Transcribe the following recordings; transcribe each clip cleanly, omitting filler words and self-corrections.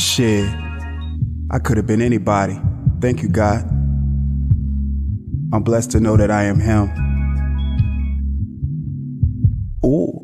Shit, I could have been anybody. Thank you, God. I'm blessed to know that I am him. Ooh.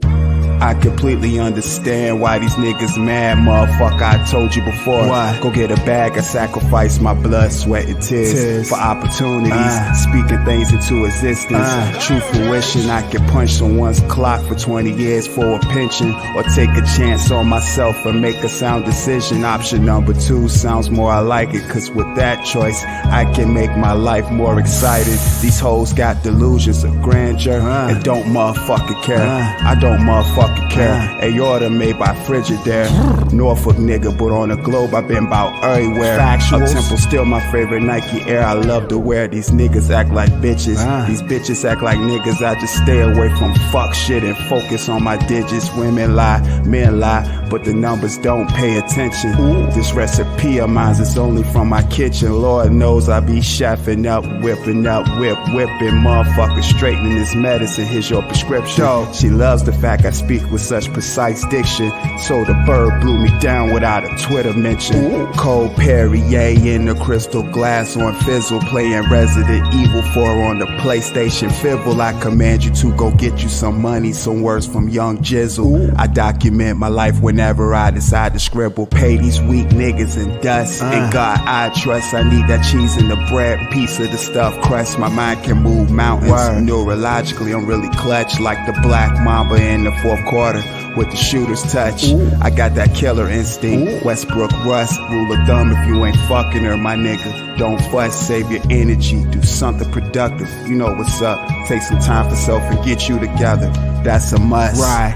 I completely understand why these niggas mad, motherfucker. I told you before. Why? Go get a bag, I sacrifice my blood, sweat, and tears for opportunities, speaking things into existence. True fruition, I can punch someone's clock for 20 years for a pension, or take a chance on myself and make a sound decision. Option number 2 sounds more I like it, cause with that choice, I can make my life more exciting. These hoes got delusions of grandeur and don't motherfucking care. I don't motherfucking care. Aorta made by Frigidaire. Norfolk nigga, but on the globe I've been about everywhere. Up Temple still my favorite Nike Air. I love to wear. These niggas act like bitches. These bitches act like niggas. I just stay away from fuck shit and focus on my digits. Women lie, men lie, but the numbers don't pay attention. This recipe of mine is only from my kitchen. Lord knows I be chefing up, whipping, motherfucker, straightening this medicine. Here's your prescription. She loves the fact I speak with such precise diction, so the bird blew me down without a Twitter mention. Cold Perrier in the crystal glass on fizzle, playing Resident Evil 4 on the PlayStation Fibble. I command you to go get you some money, some words from Young Jizzle. I document my life whenever I decide to scribble. Pay these weak niggas and dust. In God I trust. I need that cheese in the bread, piece of the stuffed crust. My mind can move mountains. Neurologically I'm really clutch, like the Black Mamba in the 4th quarter with the shooter's touch. I got that killer instinct. Westbrook Russ, rule of thumb, if you ain't fucking her, my nigga, don't fuss, save your energy, do something productive. You know what's up. Take some time for self and get you together. That's a must. Right.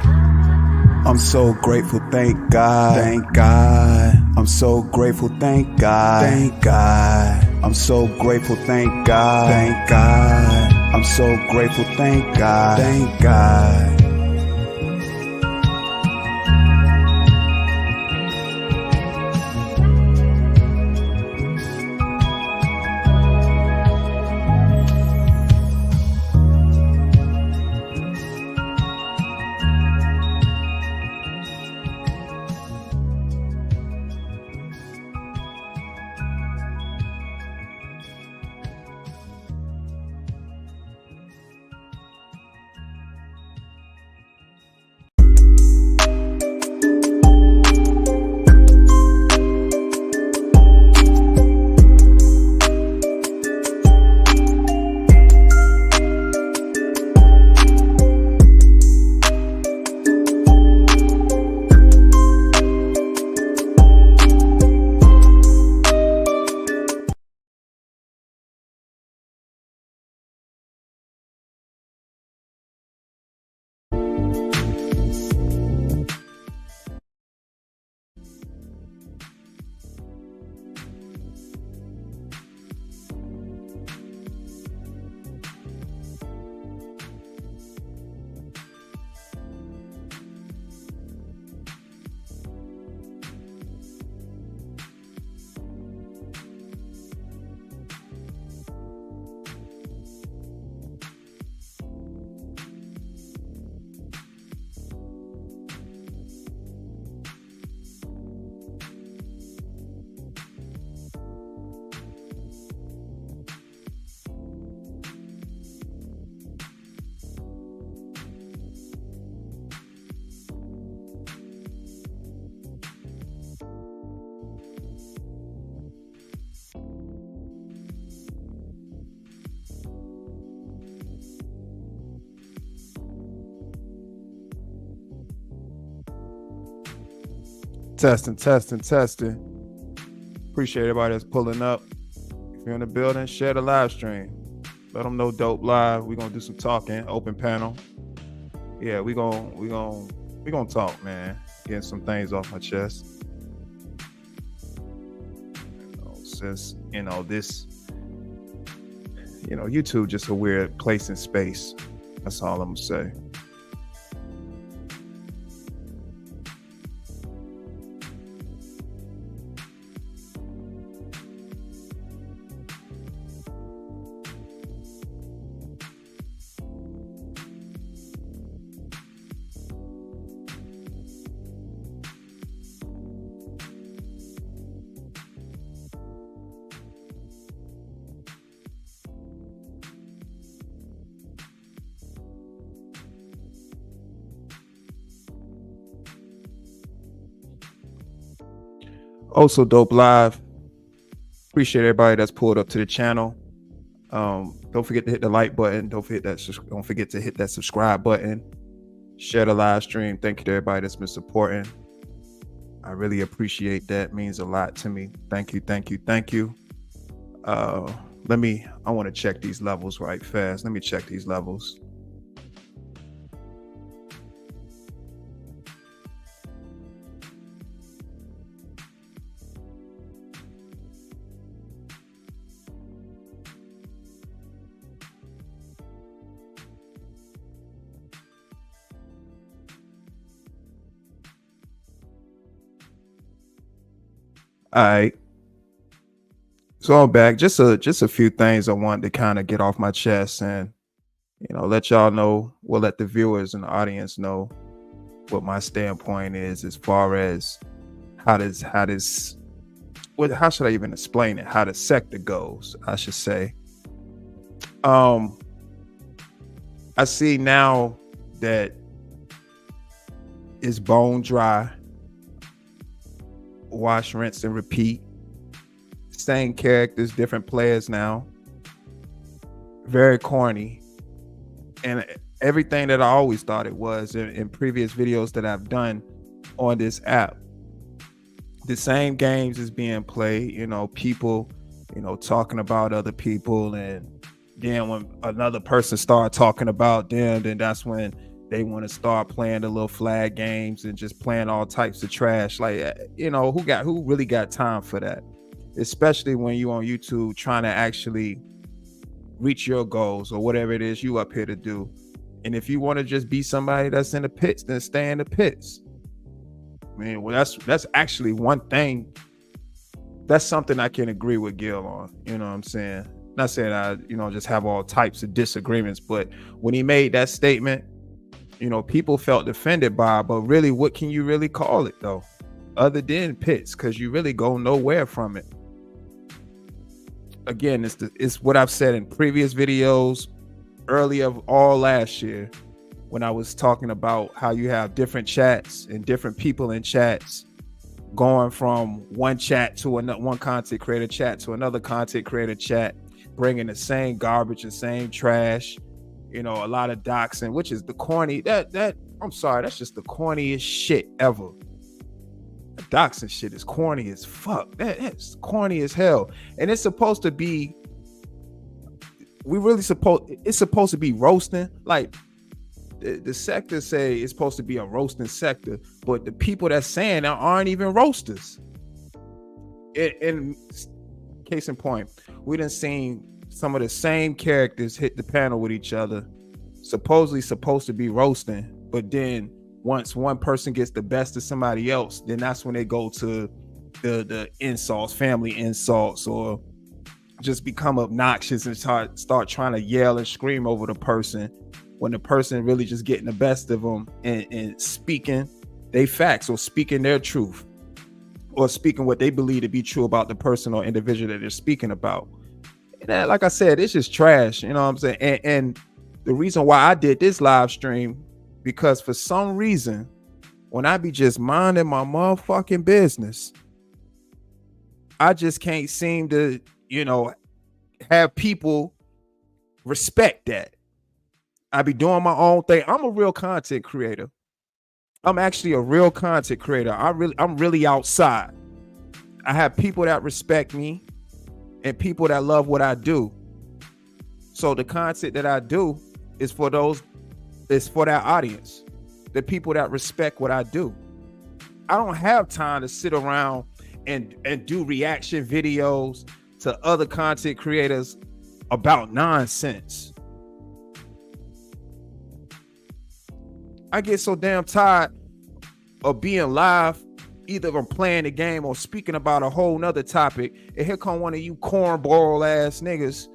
I'm so grateful, thank God. Thank God. I'm so grateful, thank God. Thank God. I'm so grateful, thank God. Thank God. I'm so grateful, thank God. Thank God. Testing. Appreciate everybody that's pulling up. If you're in the building, share the live stream. Let them know Dope Live. We're gonna do some talking, open panel. Yeah, we gonna talk, man. Getting some things off my chest. Since this, YouTube just a weird place and space. That's all I'm gonna say. Also, Dope Live. Appreciate everybody that's pulled up to the channel. Don't forget to hit the like button. Don't forget to hit that subscribe button. Share the live stream. Thank you to everybody that's been supporting. I really appreciate that. It means a lot to me. Thank you. I want to check these levels right fast. Let me check these levels. All right. So I'm back. Just a few things I wanted to kind of get off my chest and let y'all know. We'll let the viewers and the audience know what my standpoint is as far as how should I even explain it? How the sector goes, I should say. I see now that it's bone dry. Wash, rinse, and repeat. Same characters, different players now. Very corny. And everything that I always thought it was in previous videos that I've done on this app. The same games is being played, people, talking about other people. And then when another person start talking about them, then that's when they want to start playing the little flag games and just playing all types of trash. Like, who really got time for that? Especially when you on YouTube trying to actually reach your goals or whatever it is you up here to do. And if you want to just be somebody that's in the pits, then stay in the pits. I mean, well, that's actually one thing. That's something I can agree with Gil on. You know what I'm saying? Not saying I, just have all types of disagreements, but when he made that statement, people felt offended by it, but really, what can you really call it though? Other than pits, because you really go nowhere from it. Again, it's what I've said in previous videos, early of all last year, when I was talking about how you have different chats and different people in chats, going from one chat to another, one content creator chat to another content creator chat, bringing the same garbage and same trash, a lot of doxing, which is the corny. I'm sorry, that's just the corniest shit ever. The doxing shit is corny as fuck. That's corny as hell. And it's supposed to be, it's supposed to be roasting. Like the sector say it's supposed to be a roasting sector, but the people that's saying that aren't even roasters. In case in point, we done seen some of the same characters hit the panel with each other, supposedly supposed to be roasting, but then once one person gets the best of somebody else, then that's when they go to the insults, family insults, or just become obnoxious and start trying to yell and scream over the person when the person really just getting the best of them and speaking they facts or speaking their truth or speaking what they believe to be true about the person or individual that they're speaking about. And like I said, it's just trash, you know what I'm saying? And the reason why I did this live stream, because for some reason, when I be just minding my motherfucking business, I just can't seem to, have people respect that. I be doing my own thing. I'm a real content creator. I'm actually a real content creator. I'm really outside. I have people that respect me and people that love what I do. So the content that I do is for that audience, the people that respect what I do. I don't have time to sit around and do reaction videos to other content creators about nonsense. I get so damn tired of being live, either I'm playing the game or speaking about a whole nother topic, and here come one of you cornball ass niggas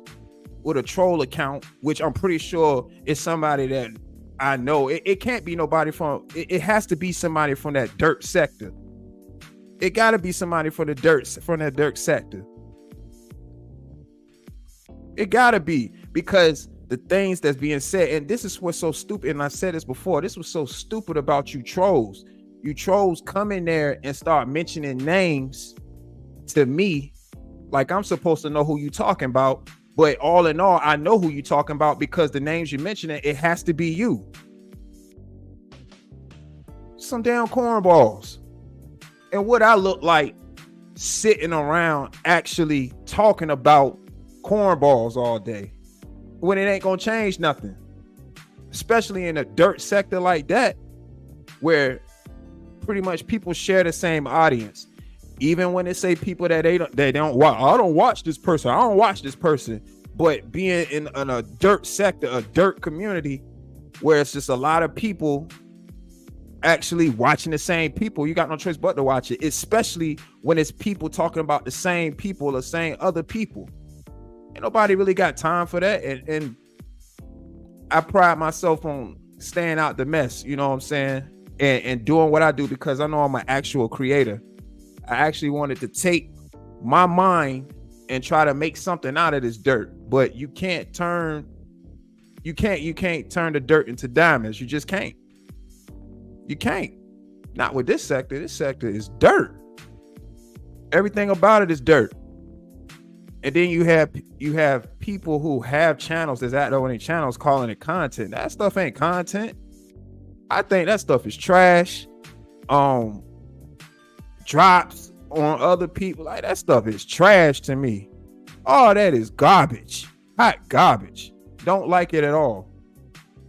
with a troll account, which I'm pretty sure is somebody that I know. It can't be nobody from, it has to be somebody from that dirt sector. It gotta be somebody from that dirt sector. It gotta be, because the things that's being said, and this is what's so stupid, and I said this before, this was so stupid about you trolls. You trolls come in there and start mentioning names to me like I'm supposed to know who you talking about. But all in all, I know who you talking about because the names you mentioning, it has to be you. Some damn cornballs. And what I look like sitting around actually talking about cornballs all day when it ain't gonna change nothing, especially in a dirt sector like that where pretty much people share the same audience. Even when they say people that they don't watch, I don't watch this person, but being in a dirt sector, a dirt community where it's just a lot of people actually watching the same people, you got no choice but to watch it, especially when it's people talking about the same people, the same other people. Ain't nobody really got time for that. And I pride myself on staying out the mess, you know what I'm saying? And doing what I do because I know I'm an actual creator. I actually wanted to take my mind and try to make something out of this dirt, but you can't turn the dirt into diamonds. You just can't. You can't. Not with this sector. This sector is dirt. Everything about it is dirt. And then you have people who have channels that's out there on their channels calling it content. That stuff ain't content. I think that stuff is trash. Drops on other people, like that stuff is trash to me. All that is garbage. Hot garbage. Don't like it at all.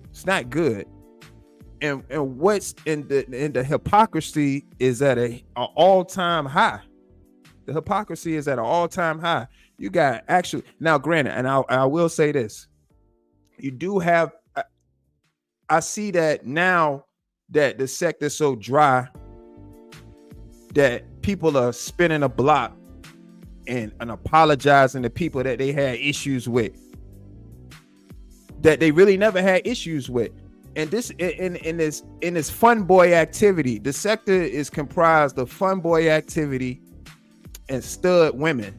It's not good. And what's in the hypocrisy is at an all-time high. The hypocrisy is at an all-time high. You got actually, now granted, and I will say this, you do have, I see that now that the sector's so dry that people are spinning a block and apologizing to people that they had issues with, that they really never had issues with. And this in this fun boy activity, the sector is comprised of fun boy activity and stud women,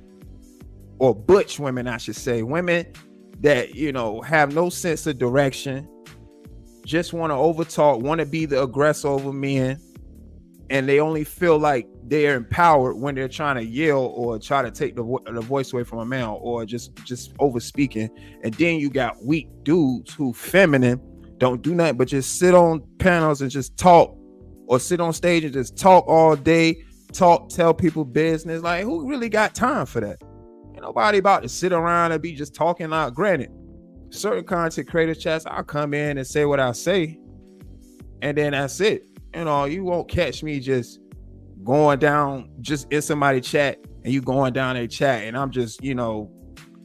or butch women, I should say, women that, you know, have no sense of direction, just want to overtalk, want to be the aggressor over men, and they only feel like they're empowered when they're trying to yell or try to take the voice away from a man, or just over speaking. And then you got weak dudes who feminine, don't do nothing but just sit on panels and just talk, or sit on stage and just talk all day, tell people business. Like, who really got time for that? Ain't nobody about to sit around and be just talking out. Granted, certain content creator chats, I'll come in and say what I say, and then that's it. You know, you won't catch me just going down, just in somebody chat and you going down a chat and I'm just, you know,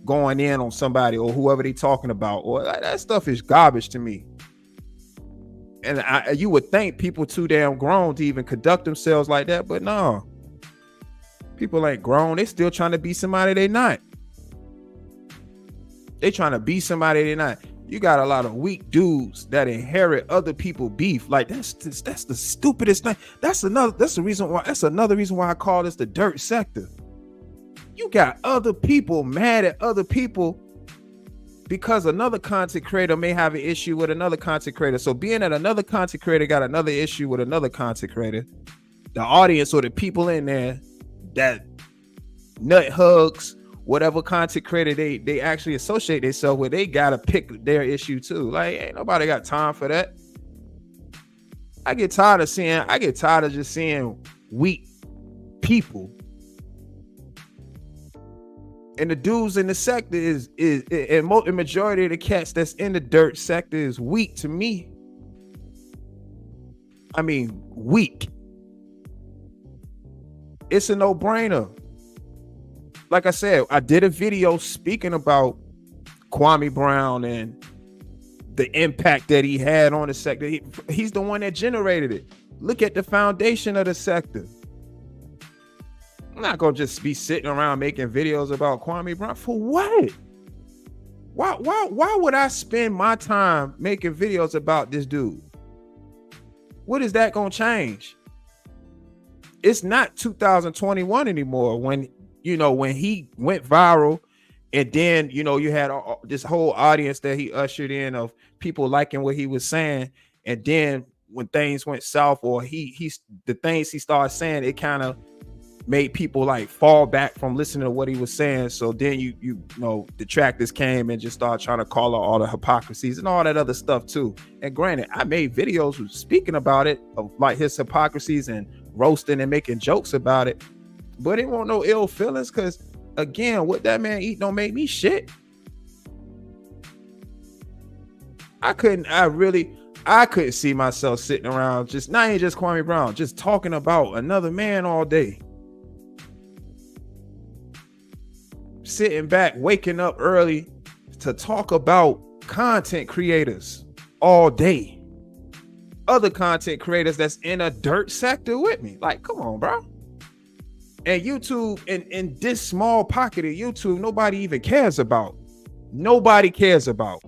going in on somebody or whoever they talking about, or like, that stuff is garbage to me. And you would think people too damn grown to even conduct themselves like that, but no, people ain't grown. They still trying to be somebody they not. They trying to be somebody they not. You got a lot of weak dudes that inherit other people beef. Like that's the stupidest thing. That's another reason why I call this the dirt sector. You got other people mad at other people because another content creator may have an issue with another content creator. So being that another content creator got another issue with another content creator, the audience or the people in there that nut hugs whatever content creator they actually associate themselves with, they gotta pick their issue too. Like, ain't nobody got time for that. I get tired of just seeing weak people. And the dudes in the sector is the majority of the cats that's in the dirt sector is weak to me. I mean, weak. It's a no-brainer. Like I said, I did a video speaking about Kwame Brown and the impact that he had on the sector. He's the one that generated it. Look at the foundation of the sector. I'm not gonna just be sitting around making videos about Kwame Brown. For what? Why would I spend my time making videos about this dude? What is that gonna change? It's not 2021 anymore when he went viral, and then, you know, you had this whole audience that he ushered in of people liking what he was saying. And then when things went south, or the things he started saying, it kind of made people like fall back from listening to what he was saying. So then you know, detractors came and just started trying to call out all the hypocrisies and all that other stuff too. And granted, I made videos speaking about it, of like his hypocrisies and roasting and making jokes about it, but it won't no ill feelings, because again, what that man eat don't make me shit. I couldn't see myself sitting around just not even just Kwame Brown, just talking about another man all day. Sitting back, waking up early to talk about content creators all day. Other content creators that's in a dirt sector with me. Like, come on, bro. And YouTube, in this small pocket of YouTube, nobody even cares about. Nobody cares about.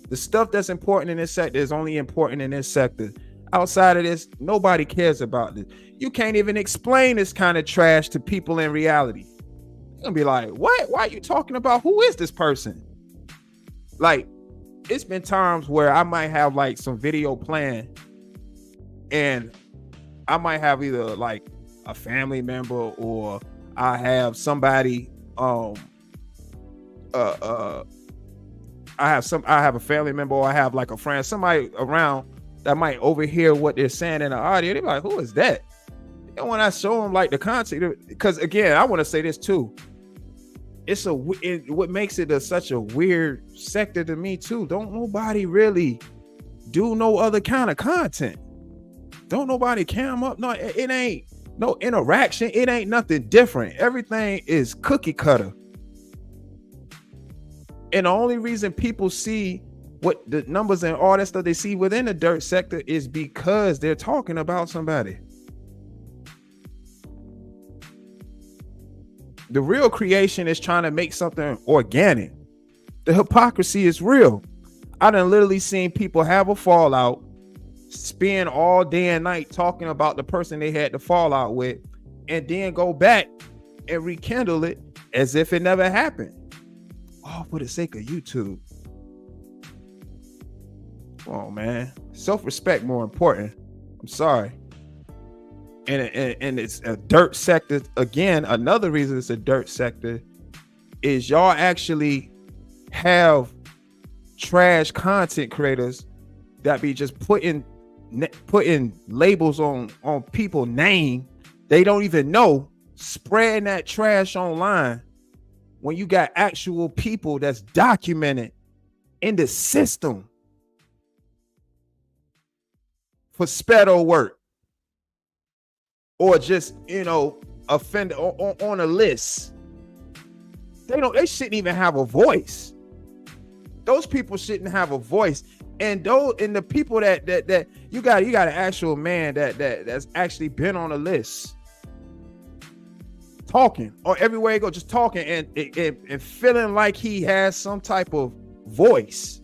The stuff that's important in this sector is only important in this sector. Outside of this, nobody cares about this. You can't even explain this kind of trash to people in reality. You're gonna be like, what? Why are you talking about? Who is this person? Like, it's been times where I might have like some video playing and I might have either like a family member or I have somebody, I have a family member or I have like a friend, somebody around that might overhear what they're saying in the audio. They're like, who is that? And when I show them like the content, because again, I want to say this too. What makes it such a weird sector to me too. Don't nobody really do no other kind of content. Don't nobody cam up. No, it ain't no interaction. It ain't nothing different. Everything is cookie cutter. And the only reason people see what the numbers and all that stuff they see within the dirt sector is because they're talking about somebody. The real creation is trying to make something organic. The hypocrisy is real. I done literally seen people have a fallout, spend all day and night talking about the person they had the fallout with, and then go back and rekindle it as if it never happened. All for the sake of YouTube. Come on, man. Self-respect more important. I'm sorry. And it's a dirt sector. Again, another reason it's a dirt sector is y'all actually have trash content creators that be just putting labels on people name they don't even know, spreading that trash online when you got actual people that's documented in the system for spedo work. Or just, you know, offend on a list. They shouldn't even have a voice. Those people shouldn't have a voice. And the people that you got an actual man that's actually been on a list, talking, or everywhere you go, just talking and feeling like he has some type of voice,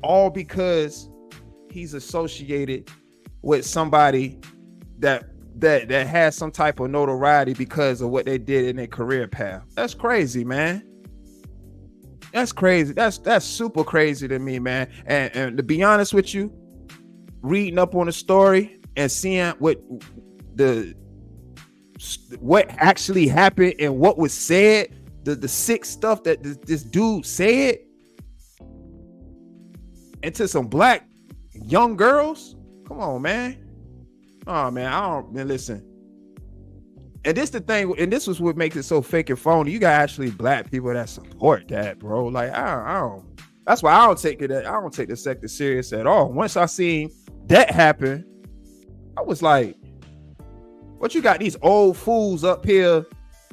all because he's associated with somebody that has some type of notoriety because of what they did in their career path. That's crazy, man. That's crazy. That's super crazy to me, man. And to be honest with you, reading up on the story and seeing what actually happened and what was said, the sick stuff that this dude said, and to some black young girls. Come on, man. Oh man, listen. And this the thing, and this was what makes it so fake and phony. You got actually black people that support that, bro. Like I don't. That's why I don't take it. I don't take the sector serious at all. Once I seen that happen, I was like, "What you got these old fools up here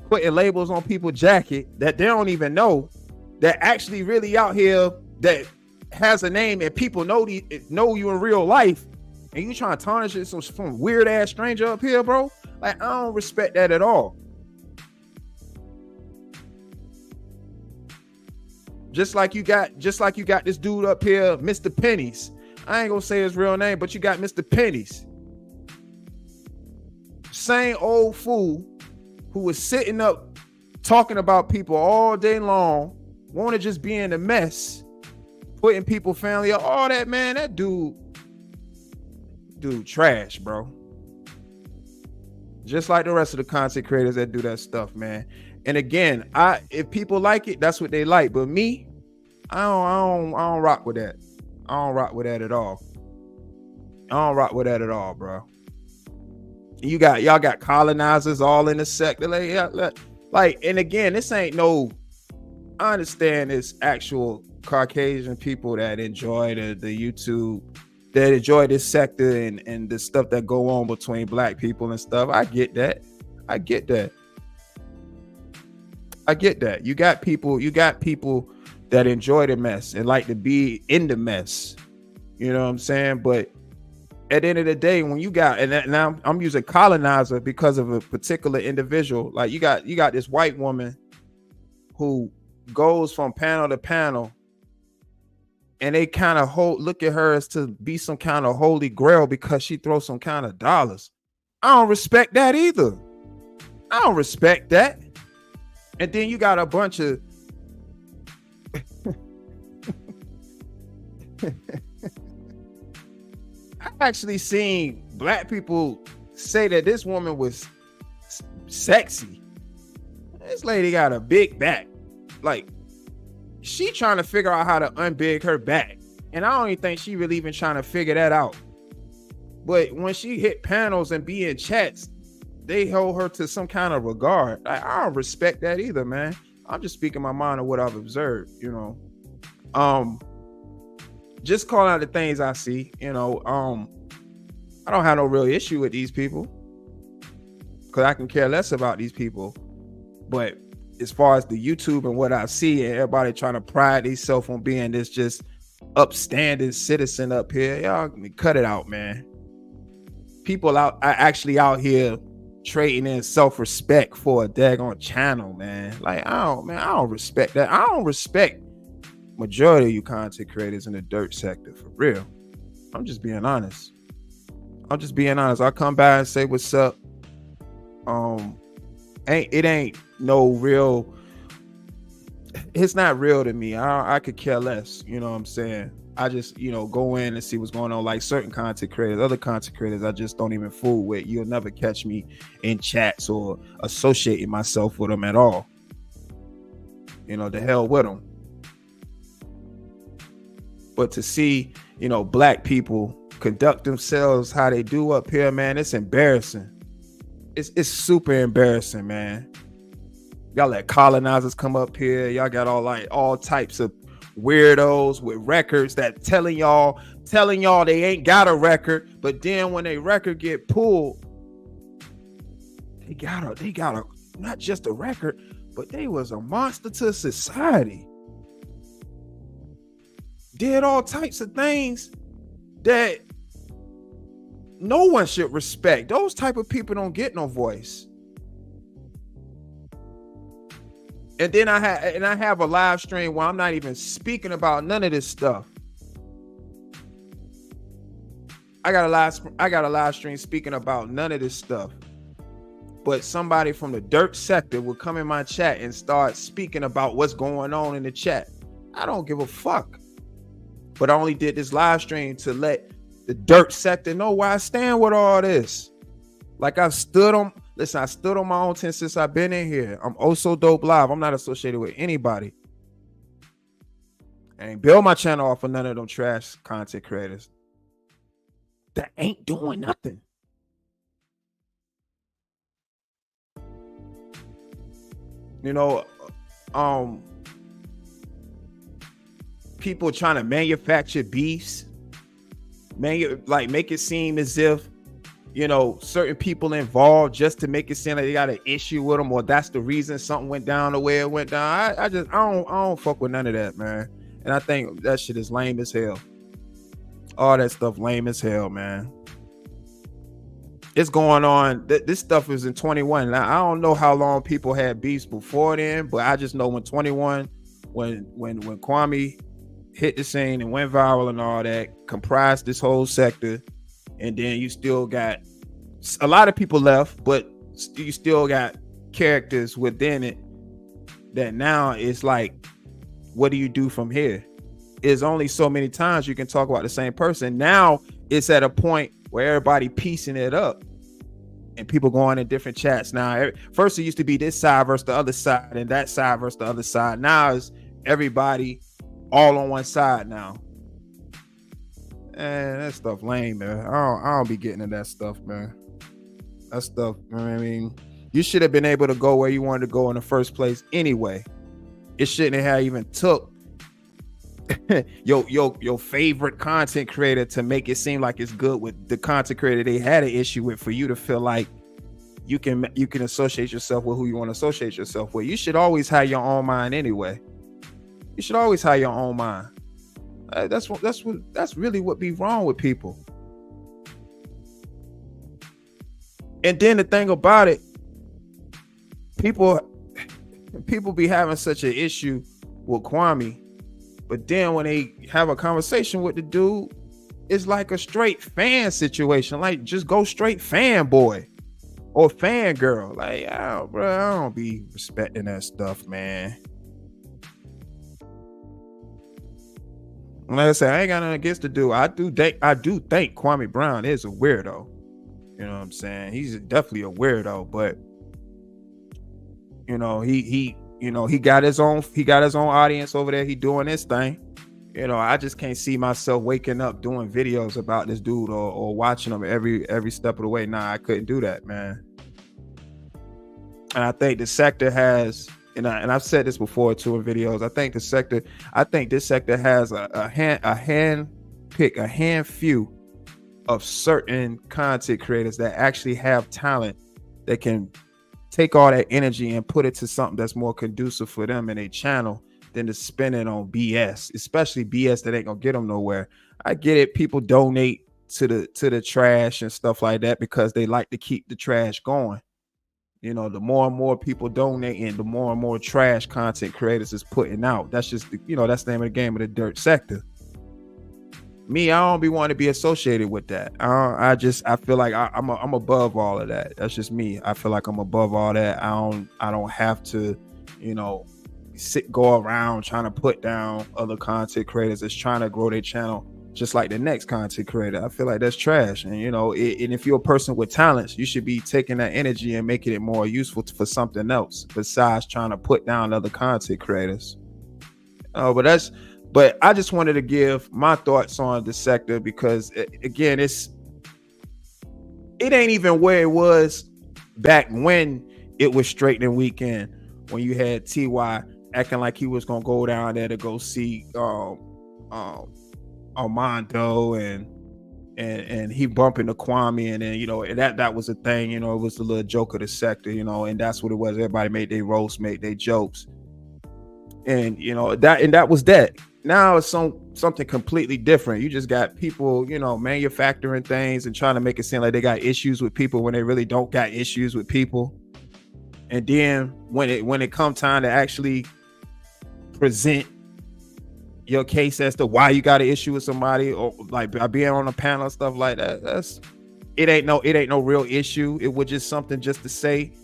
putting labels on people's jacket that they don't even know, that actually really out here that has a name and people know you in real life." And you trying to tarnish it some weird ass stranger up here, bro? Like, I don't respect that at all. Just like you got this dude up here, Mr. Pennies. I ain't gonna say his real name, but you got Mr. Pennies. Same old fool who was sitting up talking about people all day long, want to just be in a mess, putting people family up, all that, man. That dude trash, bro. just like the rest of the content creators that do that stuff, man. And again, if people like it, that's what they like. But me, I don't rock with that. I don't rock with that at all. I don't rock with that at all, bro. Y'all got colonizers all in the sector. Like, and again, this ain't no. I understand it's actual Caucasian people that enjoy the YouTube, that enjoy this sector and the stuff that go on between black people and stuff. I get that. You got people that enjoy the mess and like to be in the mess. You know what I'm saying? But at the end of the day, when you got, and now I'm using colonizer because of a particular individual. Like you got this white woman who goes from panel to panel, and they kind of look at her as to be some kind of holy grail because she throws some kind of dollars. I don't respect that either. I don't respect that. And then you got a bunch of I've actually seen black people say that this woman was sexy. This lady got a big back. Like, she trying to figure out how to unbig her back. And I don't even think she really even trying to figure that out. But when she hit panels and be in chats, they hold her to some kind of regard. Like, I don't respect that either, man. I'm just speaking my mind of what I've observed, you know. Just calling out the things I see, you know. I don't have no real issue with these people because I can care less about these people. But as far as the YouTube and what I see, and everybody trying to pride themselves on being this just upstanding citizen up here, y'all cut it out, man. People are actually out here trading in self-respect for a daggone channel, man. Like, I don't respect that. I don't respect majority of you content creators in the dirt sector, for real. I'm just being honest. I'll come by and say what's up. It ain't no real. It's not real to me. I could care less. You know what I'm saying? I just, go in and see what's going on. Like certain content creators, other content creators, I just don't even fool with. You'll never catch me in chats or associating myself with them at all. The hell with them. But to see, black people conduct themselves how they do up here, man, it's embarrassing. It's super embarrassing, man. Y'all let colonizers come up here. Y'all got all types of weirdos with records that telling y'all they ain't got a record, but then when a record get pulled, they got a not just a record, but they was a monster to society. Did all types of things that no one should respect. Those type of people don't get no voice. And then I have a live stream where I'm not even speaking about none of this stuff. I got a live stream speaking about none of this stuff. But somebody from the dirt sector will come in my chat and start speaking about what's going on in the chat. I don't give a fuck. But I only did this live stream to let the dirt sector know where I stand with all this. Like I stood on my own 10 since I've been in here. I'm also dope live. I'm not associated with anybody. I ain't build my channel off of none of them trash content creators that ain't doing nothing. People trying to manufacture beefs, make it seem as if certain people involved just to make it seem like they got an issue with them, or that's the reason something went down the way it went down. I don't fuck with none of that, man. And I think that shit is lame as hell. All that stuff lame as hell, man. It's going on. This stuff is in 21. Now, I don't know how long people had beefs before then, but I just know when 21, when Kwame hit the scene and went viral and all that, comprised this whole sector, and then you still got a lot of people left, but you still got characters within it that now it's like, what do you do from here? There's only so many times you can talk about the same person. Now it's at a point where everybody piecing it up, and people going in different chats now. First, it used to be this side versus the other side, and that side versus the other side. Now it's everybody all on one side now. And that stuff lame, man. I don't be getting into that stuff, man. That stuff, I mean, you should have been able to go where you wanted to go in the first place anyway. It shouldn't have even took your favorite content creator to make it seem like it's good with the content creator they had an issue with, for you to feel like you can associate yourself with who you want to associate yourself with. You should always have your own mind anyway. You should always have your own mind. That's really what be wrong with people. And then the thing about it, people be having such an issue with Kwame, but then when they have a conversation with the dude, it's like a straight fan situation. Like, just go straight fanboy or fangirl. Like, oh, bro, I don't be respecting that stuff, man. Like I said, I ain't got nothing against the dude. I do think Kwame Brown is a weirdo. You know what I'm saying? He's definitely a weirdo, but you know, he got his own audience over there. He doing his thing. You know, I just can't see myself waking up doing videos about this dude or watching him every step of the way. Nah, I couldn't do that, man. And I think the sector has, and I've said this before too in videos, I think this sector has a handful of certain content creators that actually have talent that can take all that energy and put it to something that's more conducive for them and their channel than to spend it on BS, especially BS that ain't gonna get them nowhere. I get it. People donate to the trash and stuff like that because they like to keep the trash going. You know, the more and more people donating, the more and more trash content creators is putting out. That's just, that's the name of the game of the dirt sector. Me, I don't be wanting to be associated with that. I feel like I'm above all of that. That's just me. I feel like I'm above all that. I don't have to, go around trying to put down other content creators that's trying to grow their channel just like the next content creator. I feel like that's trash. And and if you're a person with talents, you should be taking that energy and making it more useful for something else besides trying to put down other content creators. But I just wanted to give my thoughts on the sector because, again, it ain't even where it was back when it was Straightening Weekend, when you had T.Y. acting like he was gonna go down there to go see Armando and he bumping the Kwame, and then that was a thing. It was the little joke of the sector, and that's what it was. Everybody made their roast, made their jokes, and that was that. Now it's something completely different. You just got people, manufacturing things and trying to make it seem like they got issues with people when they really don't got issues with people. And then when it come time to actually present your case as to why you got an issue with somebody, or like by being on a panel and stuff like that, it ain't no real issue. It was just something just to say.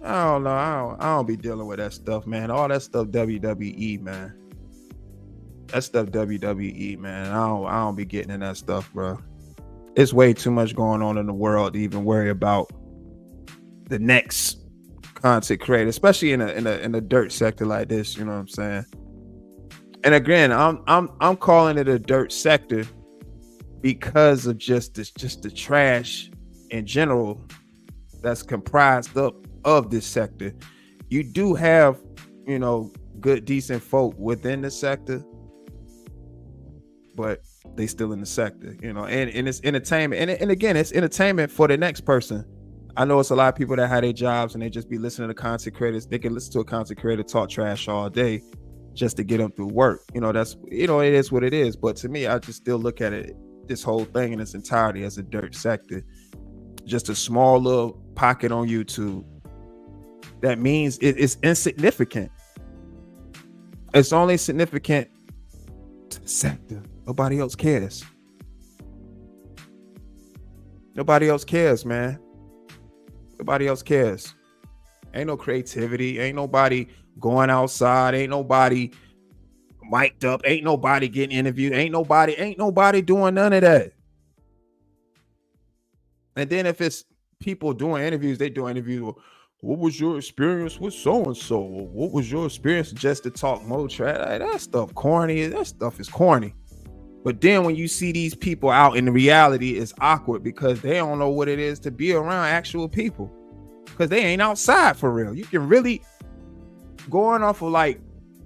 I don't know. I don't be dealing with that stuff, man. All that stuff WWE, man. That stuff WWE, man. I don't be getting in that stuff, bro. It's way too much going on in the world to even worry about the next content creator, especially in a dirt sector like this. You know what I'm saying? And again, I'm calling it a dirt sector because of just the trash in general that's comprised of this sector. You do have, good, decent folk within the sector, but they still in the sector, and it's entertainment. And again, it's entertainment for the next person. I know it's a lot of people that have their jobs and they just be listening to content creators. They can listen to a content creator talk trash all day just to get them through work. That's, it is what it is. But to me, I just still look at it, this whole thing in its entirety, as a dirt sector. Just a small little pocket on YouTube. That means it's insignificant. It's only significant to the sector. Nobody else cares. Nobody else cares, man. Nobody else cares. Ain't no creativity. Ain't nobody going outside. Ain't nobody mic'd up. Ain't nobody getting interviewed. Ain't nobody doing none of that. And then if it's people doing interviews, they do interviews with, what was your experience with so-and-so? What was your experience just to talk more trash? Like, that stuff corny. That stuff is corny. But then when you see these people out in the reality, it's awkward because they don't know what it is to be around actual people because they ain't outside for real. You can really, going off of like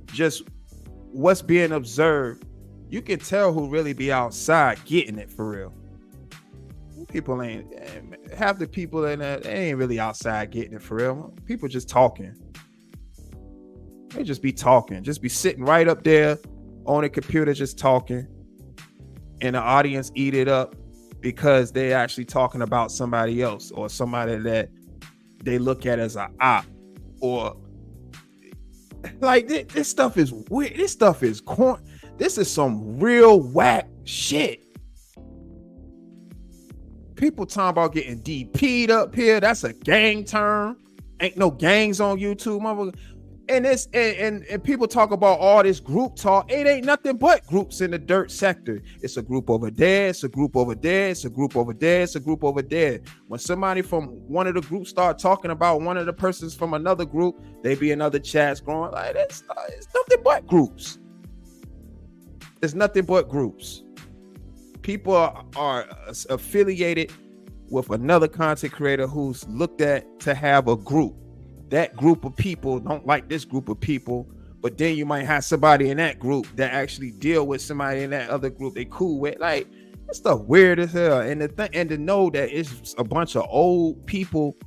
just what's being observed, you can tell who really be outside getting it for real. People ain't, half the people in that, they ain't really outside getting it for real. People just talking. They just be talking, just be sitting right up there on the computer just talking, and the audience eat it up because they actually talking about somebody else or somebody that they look at as an op, or like this stuff is weird. This stuff is corn. This is some real whack shit. People talking about getting DP'd up here. That's a gang term. Ain't no gangs on YouTube, motherfucker. And it's and people talk about all this group talk. It ain't nothing but groups in the dirt sector. It's a group over there. It's a group over there. It's a group over there. It's a group over there. When somebody from one of the groups start talking about one of the persons from another group, they be in other chats growing like it's nothing but groups. It's nothing but groups. People are affiliated with another content creator who's looked at to have a group. That group of people don't like this group of people, but then you might have somebody in that group that actually deal with somebody in that other group they cool with. Like, that stuff weird as hell. And to know that it's a bunch of old people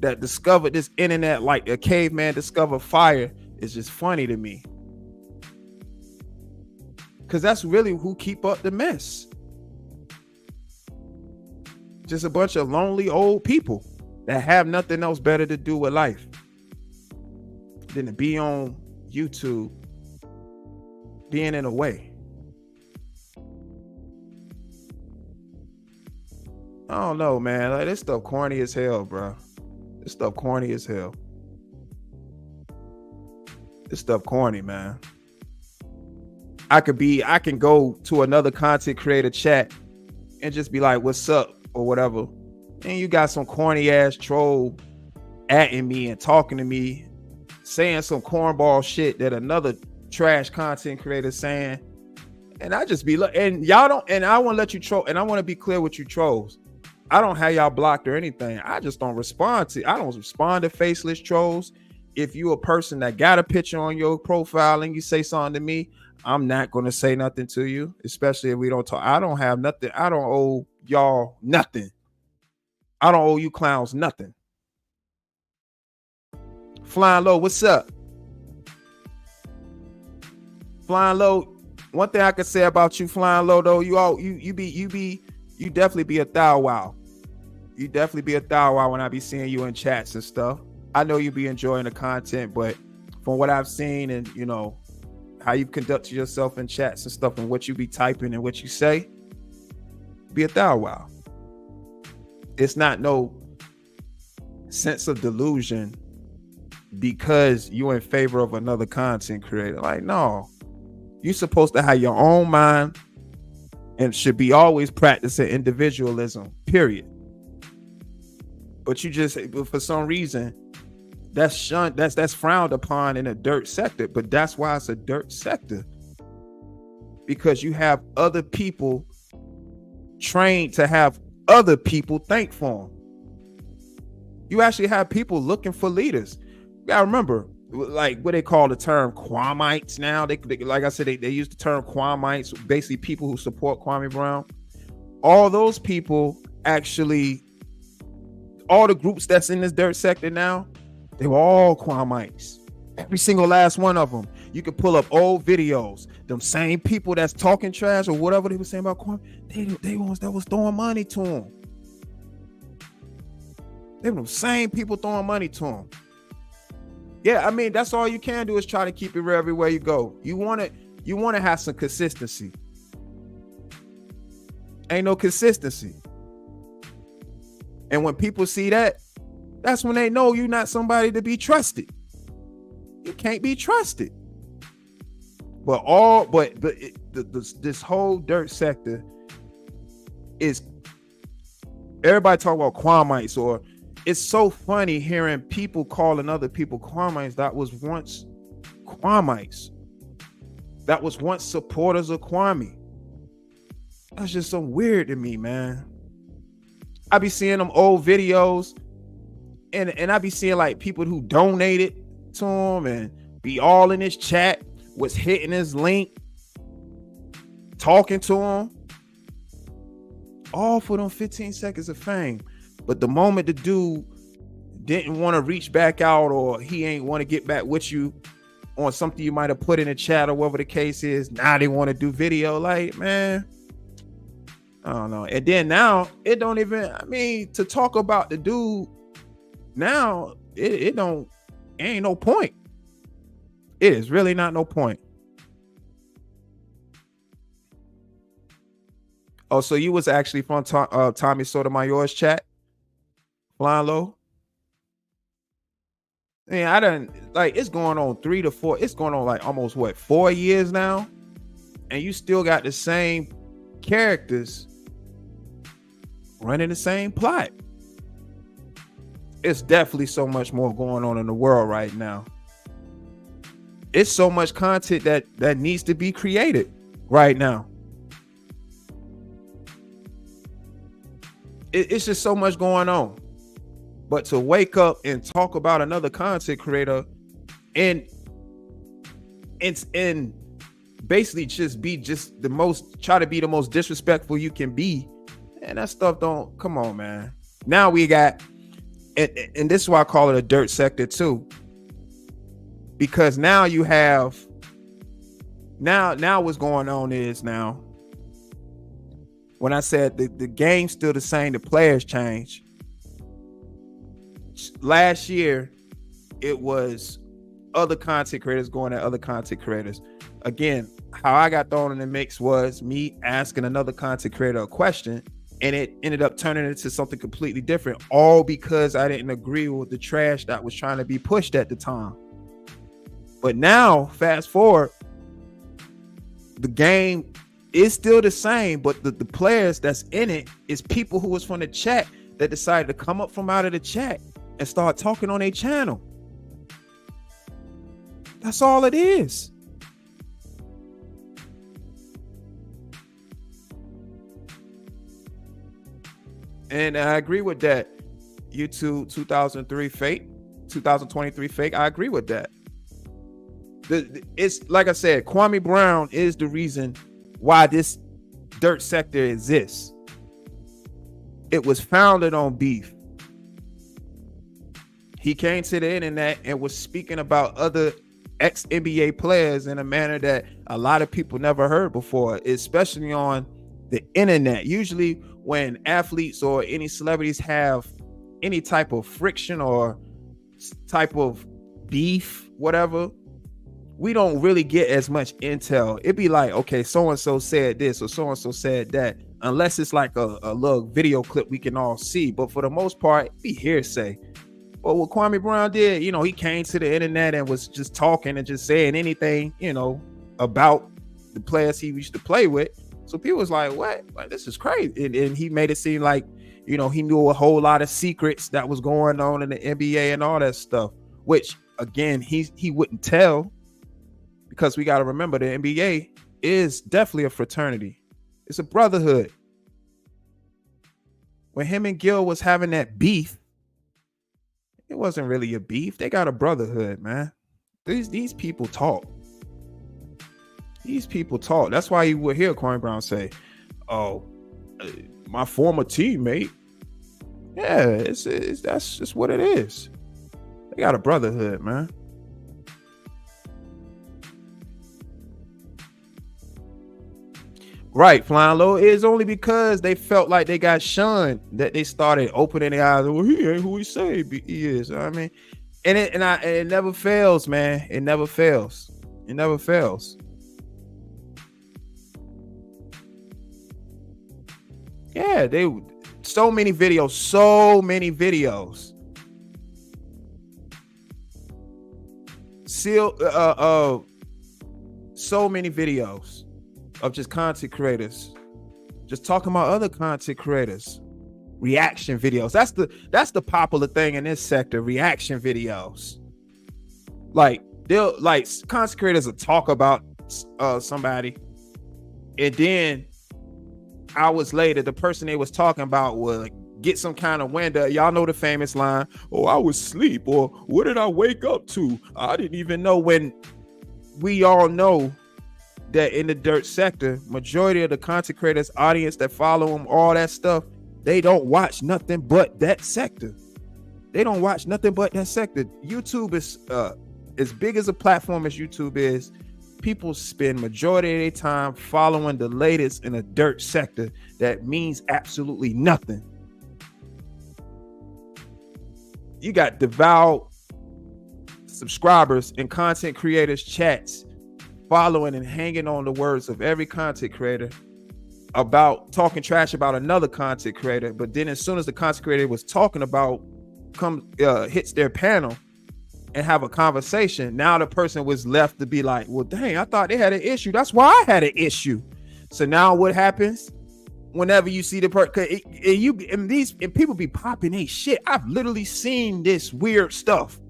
that discovered this internet like a caveman discovered fire is just funny to me. Because that's really who keep up the mess. Just a bunch of lonely old people that have nothing else better to do with life than to be on YouTube, being in a way. I don't know, man. Like, this stuff corny as hell, bro. This stuff corny as hell. This stuff corny, man. I can go to another content creator chat and just be like, what's up, or whatever. And you got some corny ass troll atting me and talking to me, saying some cornball shit that another trash content creator saying. And I just be like, and y'all don't, and I want to let you troll, and I want to be clear with you trolls. I don't have y'all blocked or anything. I just don't respond to faceless trolls. If you a person that got a picture on your profile and you say something to me, I'm not going to say nothing to you, especially if we don't talk. I don't have nothing. I don't owe y'all nothing. I don't owe you clowns nothing. Flying Low, what's up? Flying Low, one thing I could say about you, Flying Low, though, you definitely be a thou wow. You definitely be a thou wow when I be seeing you in chats and stuff. I know you be enjoying the content, but from what I've seen and, you know, how you conduct yourself in chats and stuff and what you be typing and what you say, be a thou wow. It's not no sense of delusion because you in favor of another content creator. Like, no, you're supposed to have your own mind and should be always practicing individualism, period. But you just, for some reason, that's shunned, that's frowned upon in a dirt sector. But that's why it's a dirt sector, because you have other people trained to have other people think for them. You actually have people looking for leaders. You gotta remember, like what they call the term Kwamites now. They like I said, they use the term Kwamites, basically people who support Kwame Brown. All those people actually, all the groups that's in this dirt sector now, they were all Kwamites. Every single last one of them. You can pull up old videos. Them same people that's talking trash or whatever they were saying about Kwame, they ones that was throwing money to him. They were the same people throwing money to him. Yeah, I mean, that's all you can do is try to keep it real everywhere you go. You want to have some consistency. Ain't no consistency. And when people see that, that's when they know you're not somebody to be trusted. You can't be trusted. This whole dirt sector is everybody talk about Kwamites, or it's so funny hearing people calling other people Kwamites that was once Kwamites, that was once supporters of Kwame. That's just so weird to me, man. I be seeing them old videos, and I be seeing like people who donated to him and be all in his chat, was hitting his link, talking to him, all for them 15 seconds of fame. But the moment the dude didn't want to reach back out, or he ain't want to get back with you on something you might have put in the chat or whatever the case is, now they want to do video. Like, man, I don't know. And then now it don't even, I mean, to talk about the dude now, it ain't no point. It is really not no point. Oh, so you was actually from Tommy Sotomayor's chat, Flying Low? Man, I done, like, it's going on 3 to 4. It's going on like almost 4 years now, and you still got the same characters running the same plot. It's definitely so much more going on in the world right now. It's so much content that needs to be created right now. It's just so much going on. But to wake up and talk about another content creator and basically try to be the most disrespectful you can be, and that stuff don't, come on, man. Now we got, and this is why I call it a dirt sector too, because now you have, now what's going on is, now when I said the game's still the same, the players change. Last year, it was other content creators going at other content creators. Again, how I got thrown in the mix was me asking another content creator a question, and it ended up turning into something completely different, all because I didn't agree with the trash that was trying to be pushed at the time. But now, fast forward, the game is still the same, but the players that's in it is people who was from the chat that decided to come up from out of the chat and start talking on their channel. That's all it is. And I agree with that. YouTube 2023 fake, 2023 fake. I agree with that. It's like I said, Kwame Brown is the reason why this dirt sector exists. It was founded on beef. He came to the internet and was speaking about other ex-NBA players in a manner that a lot of people never heard before, especially on the internet. Usually when athletes or any celebrities have any type of friction or type of beef, whatever, we don't really get as much intel. It'd be like, okay, so-and-so said this or so-and-so said that, unless it's like a little video clip we can all see. But for the most part, it'd be hearsay. But what Kwame Brown did, he came to the internet and was just talking and just saying anything, about the players he used to play with. So people was like, what? Like, this is crazy. And he made it seem like, he knew a whole lot of secrets that was going on in the NBA and all that stuff, which again, he wouldn't tell, because we got to remember the NBA is definitely a fraternity. It's a brotherhood. When him and Gil was having that beef, it wasn't really a beef. They got a brotherhood, man. These people talk. These people talk. That's why you would hear Kwame Brown say, "Oh, my former teammate." Yeah, that's just what it is. They got a brotherhood, man. Right, Flying Low. It's only because they felt like they got shunned that they started opening their eyes. Well, he ain't who he say he is. I mean, and it never fails, man. It never fails. It never fails. Yeah, so many videos. So many videos of just content creators just talking about other content creators. reaction videos. That's the popular thing in this sector, reaction videos. Like they'll like content creators will talk about somebody, and then hours later the person they was talking about will get some kind of window. Y'all know the famous line, "Oh, I was asleep," or "What did I wake up to? I didn't even know." When we all know that in the dirt sector, majority of the content creators audience that follow them, all that stuff, they don't watch nothing but that sector. They don't watch nothing but that sector. YouTube is as big as a platform as YouTube is. People spend majority of their time following the latest in a dirt sector that means absolutely nothing. You got devout subscribers in content creators chats following and hanging on the words of every content creator about talking trash about another content creator. But then as soon as the content creator was talking about hits their panel and have a conversation, now the person was left to be like, well, dang, I thought they had an issue. That's why I had an issue. So now what happens? Whenever you see the person, and people be popping they shit. I've literally seen this weird stuff.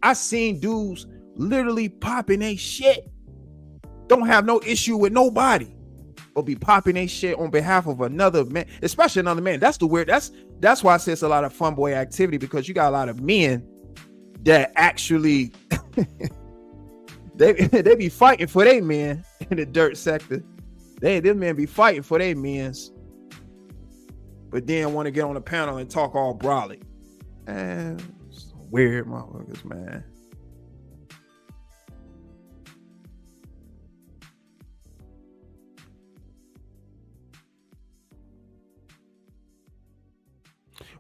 I've seen dudes literally popping they shit. Don't have no issue with nobody, but be popping they shit on behalf of another man, especially another man. That's the weird. That's why I say it's a lot of fun boy activity, because you got a lot of men that actually they be fighting for their men in the dirt sector. Them men be fighting for their men's, but then want to get on the panel and talk all broadly. And weird motherfuckers, man.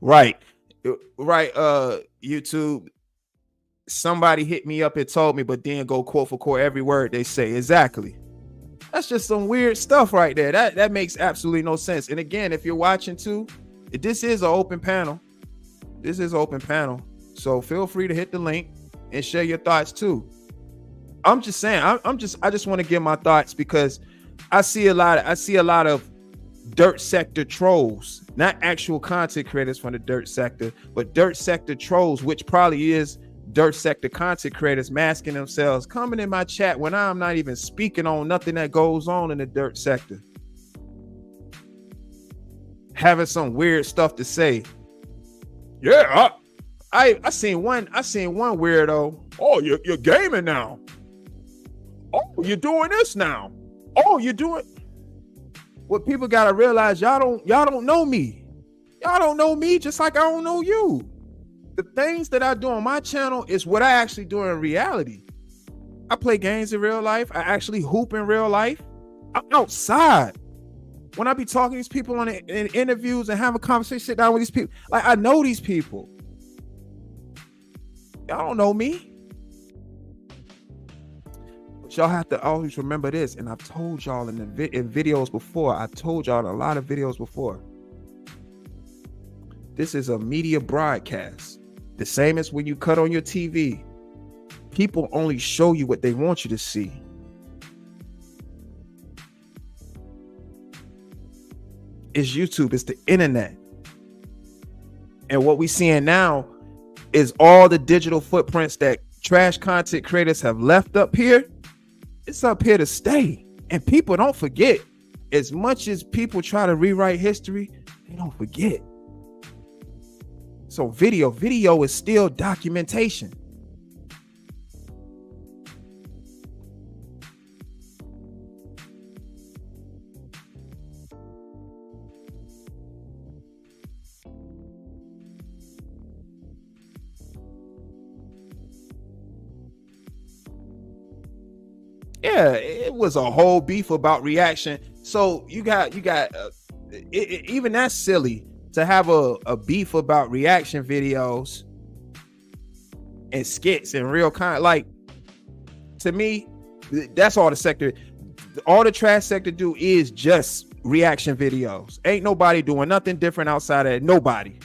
Right. YouTube. Somebody hit me up and told me, but then go quote for quote every word they say. Exactly. That's just some weird stuff right there. That makes absolutely no sense. And again, if you're watching too, this is an open panel. This is an open panel. So feel free to hit the link and share your thoughts too. I'm just saying, I just want to give my thoughts, because I see a lot of dirt sector trolls, not actual content creators from the dirt sector, but dirt sector trolls, which probably is dirt sector content creators masking themselves, coming in my chat when I'm not even speaking on nothing that goes on in the dirt sector, having some weird stuff to say. Yeah, I seen one weirdo. Oh, you're gaming now. Oh, you're doing this now. Oh, you're doing. What people gotta realize, y'all don't know me. Y'all don't know me just like I don't know you. The things that I do on my channel is what I actually do in reality. I play games in real life. I actually hoop in real life. I'm outside. When I be talking to these people in interviews and have a conversation, sit down with these people, like I know these people. Y'all don't know me. But y'all have to always remember this, and I've told y'all in videos before. I've told y'all in a lot of videos before. This is a media broadcast. The same as when you cut on your TV. People only show you what they want you to see. It's YouTube, it's the internet. And what we seeing now is all the digital footprints that trash content creators have left up here. It's up here to stay. And people don't forget. As much as people try to rewrite history, they don't forget. So video is still documentation. Yeah, it was a whole beef about reaction. So you got even that's silly to have a beef about reaction videos and skits and real kind. Like, to me, that's all the sector, all the trash sector do is just reaction videos. Ain't nobody doing nothing different outside of it. Nobody.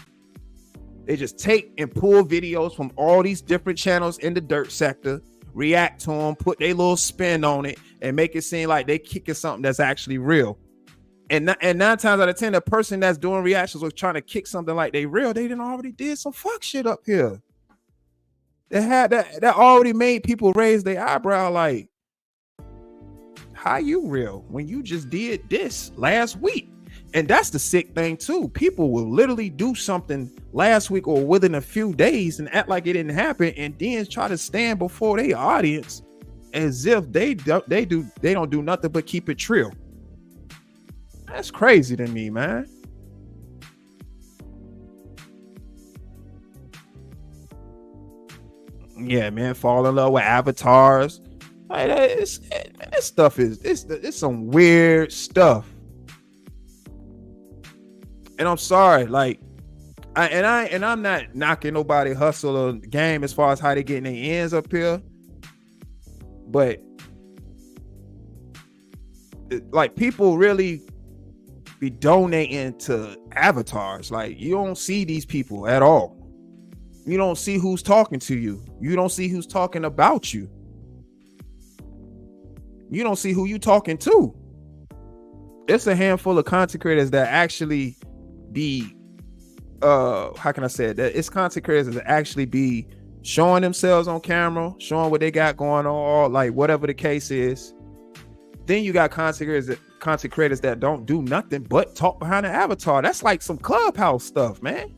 They just take and pull videos from all these different channels in the dirt sector, react to them, put their little spin on it, and make it seem like they kicking something that's actually real. And 9 times out of 10, the person that's doing reactions was trying to kick something like they real. They didn't already did some fuck shit up here. They had that already made people raise their eyebrow like, how you real when you just did this last week? And that's the sick thing too. People will literally do something last week or within a few days and act like it didn't happen, and then try to stand before their audience as if they don't do nothing but keep it trill. That's crazy to me, man. Yeah, man, fall in love with avatars. Like this stuff it's some weird stuff. And I'm sorry, like, I'm not knocking nobody hustle or game as far as how they getting their ends up here, but like people really be donating to avatars. Like, you don't see these people at all. You don't see who's talking to you. You don't see who's talking about you. You don't see who you talking to. It's a handful of content creators that actually be how can I say it? That it's content creators that actually be showing themselves on camera, showing what they got going on, or like whatever the case is. Then you got content creators that don't do nothing but talk behind the avatar. That's like some Clubhouse stuff, man.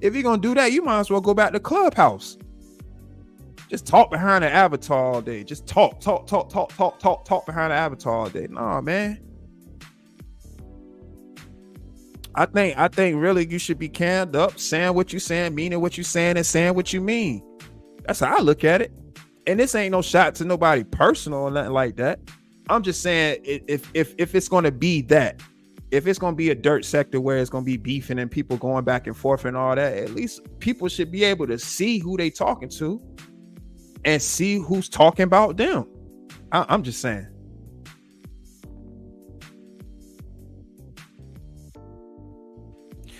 If you're gonna do that, you might as well go back to Clubhouse. Just talk behind the avatar all day. Just talk behind the avatar all day. Nah, man. I think really you should be canned up, saying what you saying, meaning what you saying, and saying what you mean. That's how I look at it. And this ain't no shot to nobody personal or nothing like that. I'm just saying, if it's going to be that, if it's going to be a dirt sector where it's going to be beefing and people going back and forth and all that, at least people should be able to see who they talking to and see who's talking about them. I'm just saying.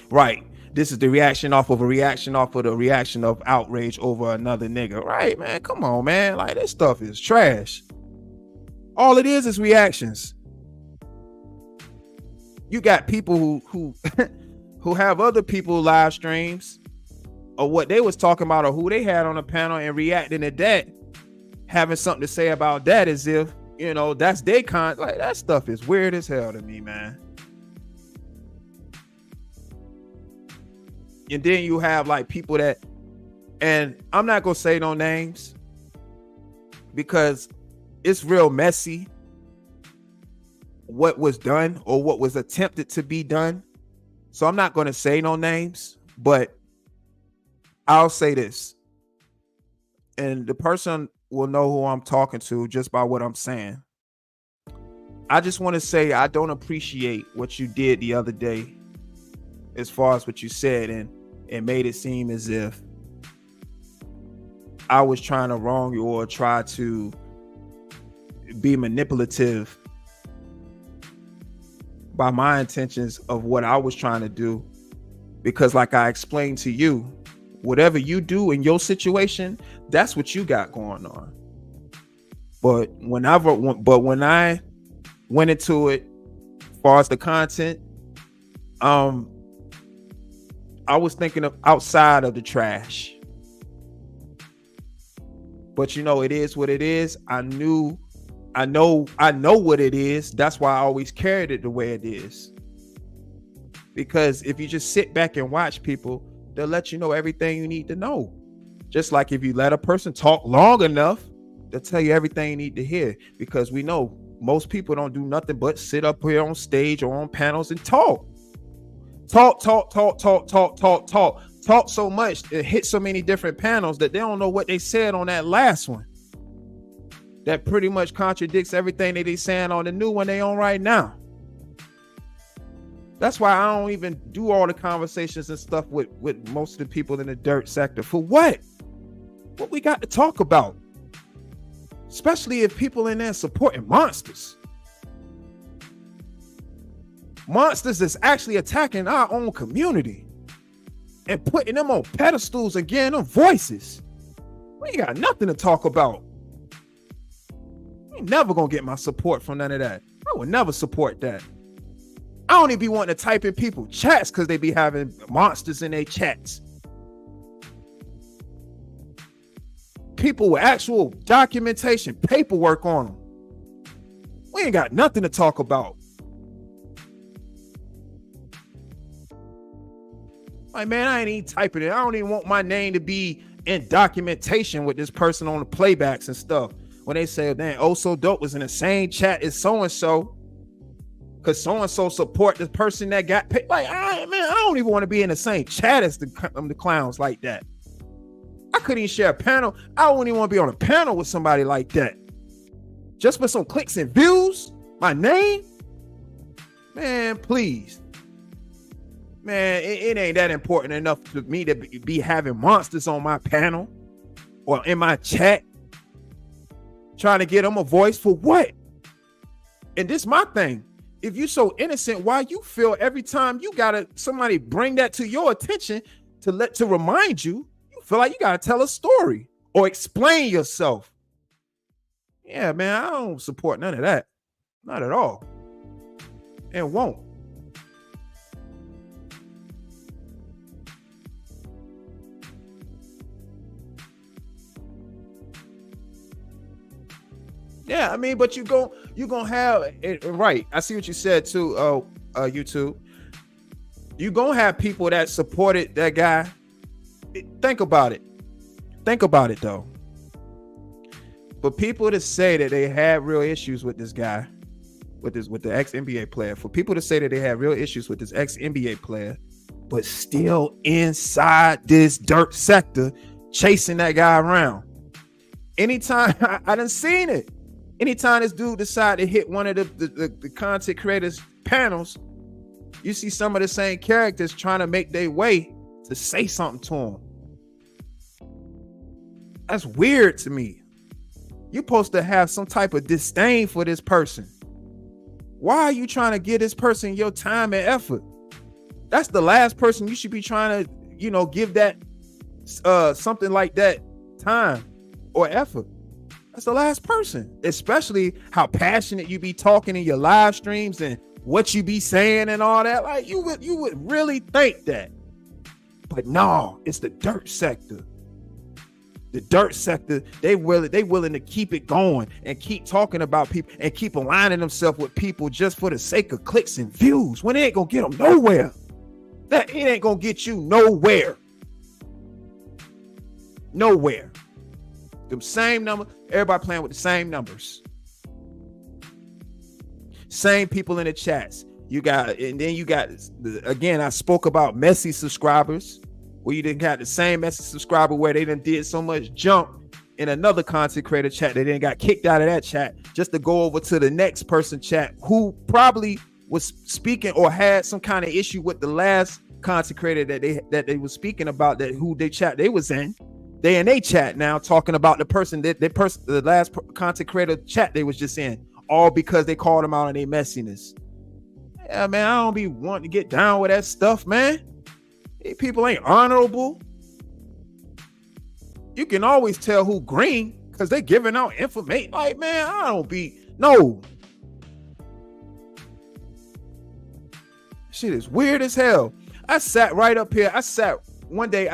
Right. This is the reaction off of the reaction of outrage over another nigga. Right, man. Come on, man. Like, this stuff is trash. All it is reactions. You got people who who have other people live streams or what they was talking about or who they had on the panel and reacting to that, having something to say about that as if, you know, that's their like, that stuff is weird as hell to me, man. And then you have like people that, and I'm not gonna say no names because it's real messy what was done or what was attempted to be done. So I'm not gonna say no names, but I'll say this, and the person will know who I'm talking to just by what I'm saying. I just want to say I don't appreciate what you did the other day as far as what you said, and it made it seem as if I was trying to wrong you or try to be manipulative by my intentions of what I was trying to do. Because like I explained to you, whatever you do in your situation, that's what you got going on. But when I went into it, as far as the content, I was thinking of outside of the trash. But you know, it is what it is. I know what it is. That's why I always carried it the way it is. Because if you just sit back and watch people, they'll let you know everything you need to know. Just like if you let a person talk long enough, they'll tell you everything you need to hear. Because we know most people don't do nothing but sit up here on stage or on panels and talk so much, it hit so many different panels that they don't know what they said on that last one. That pretty much contradicts everything that they saying on the new one they on right now. That's why I don't even do all the conversations and stuff with most of the people in the dirt sector. For what? What we got to talk about? Especially if people in there supporting monsters. Monsters that's actually attacking our own community and putting them on pedestals and getting them voices. We ain't got nothing to talk about. You ain't never gonna get my support from none of that. I would never support that. I don't even be wanting to type in people chats because they be having monsters in their chats. People with actual documentation, paperwork on them. We ain't got nothing to talk about. Like, man, I ain't even typing it. I don't even want my name to be in documentation with this person on the playbacks and stuff. When they say, "Damn, Oh So Dope was in the same chat as so-and-so because so-and-so support the person that got paid." Like, I don't even want to be in the same chat as the clowns like that. I couldn't even share a panel. I wouldn't even want to be on a panel with somebody like that. Just for some clicks and views, my name? Man, please. Man, it ain't that important enough to me to be having monsters on my panel or in my chat. Trying to get them a voice for what? And this my thing. If you so innocent, why you feel every time you gotta somebody bring that to your attention to remind you, you feel like you gotta tell a story or explain yourself. Yeah, man, I don't support none of that. Not at all. And won't. Yeah, I mean, but you're gonna have it right. I see what you said too, YouTube. You're gonna have people that supported that guy. Think about it. Think about it though. For people to say that they had real issues with this guy, with the ex-NBA player, for people to say that they had real issues with this ex-NBA player, but still inside this dirt sector, chasing that guy around. Anytime I done seen it. Anytime this dude decide to hit one of the content creators panels, you see some of the same characters trying to make their way to say something to him. That's weird to me. You're supposed to have some type of disdain for this person. Why are you trying to give this person your time and effort? That's the last person you should be trying to, give that something like that time or effort. That's the last person, especially how passionate you be talking in your live streams and what you be saying and all that. Like you would really think that. But no, it's the dirt sector. The dirt sector, they willing to keep it going and keep talking about people and keep aligning themselves with people just for the sake of clicks and views when it ain't gonna get them nowhere. That it ain't gonna get you nowhere. Nowhere. Them same number, everybody playing with the same numbers. Same people in the chats. Again, I spoke about messy subscribers. Where you didn't have the same message subscriber where they done did so much jump in another content creator chat. They then got kicked out of that chat just to go over to the next person chat who probably was speaking or had some kind of issue with the last content creator that they was speaking about, that who they chat they was in. They in they chat now talking about the last content creator chat they was just in, all because they called them out on their messiness. Yeah, man, I don't be wanting to get down with that stuff, man. These people ain't honorable. You can always tell who green because they giving out information. Like, man, I don't be no. Shit is weird as hell. I sat right up here. One day,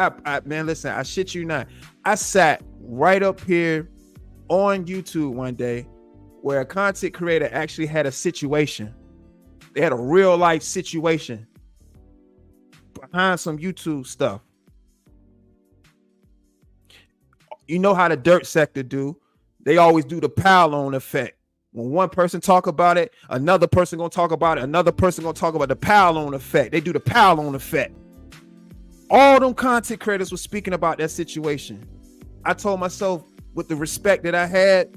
man, listen, I shit you not. I sat right up here on YouTube one day where a content creator actually had a situation. They had a real life situation behind some YouTube stuff. You know how the dirt sector do. They always do the pile-on effect. When one person talk about it, another person gonna talk about it, another person gonna talk about the pile-on effect. They do the pile-on effect. All them content creators were speaking about that situation. I told myself, with the respect that I had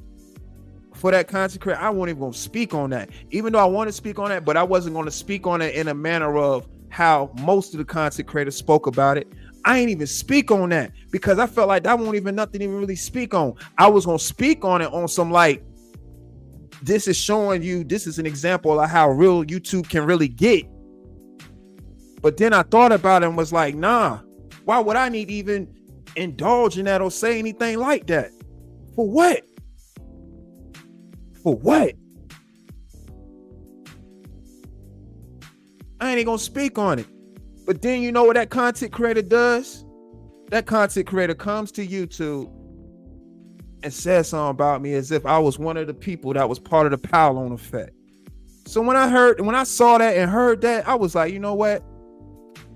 for that content creator, I wasn't even gonna speak on that. Even though I want to speak on that, but I wasn't gonna speak on it in a manner of how most of the content creators spoke about it. I ain't even speak on that because I felt like that won't even nothing to even really speak on. I was gonna speak on it on some like, this is showing you, this is an example of how real YouTube can really get. But then I thought about it and was like, nah, why would I need to even indulge in that or say anything like that? For what? For what? I ain't gonna speak on it. But then you know what that content creator does? That content creator comes to YouTube and says something about me as if I was one of the people that was part of the Powell effect. So when I saw that and heard that, I was like, you know what?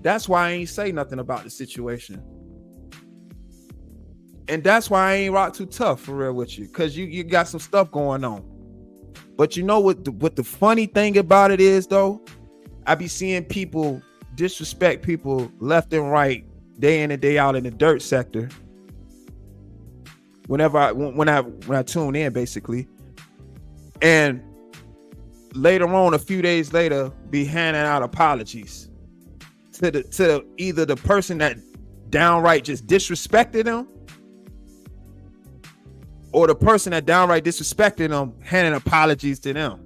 That's why I ain't say nothing about the situation. And that's why I ain't rock too tough for real with you, because you got some stuff going on. But you know what the funny thing about it is, though? I be seeing people disrespect people left and right, day in and day out in the dirt sector. When I tune in, basically. And later on, a few days later, be handing out apologies to either the person that downright just disrespected them, or the person that downright disrespected them handing apologies to them.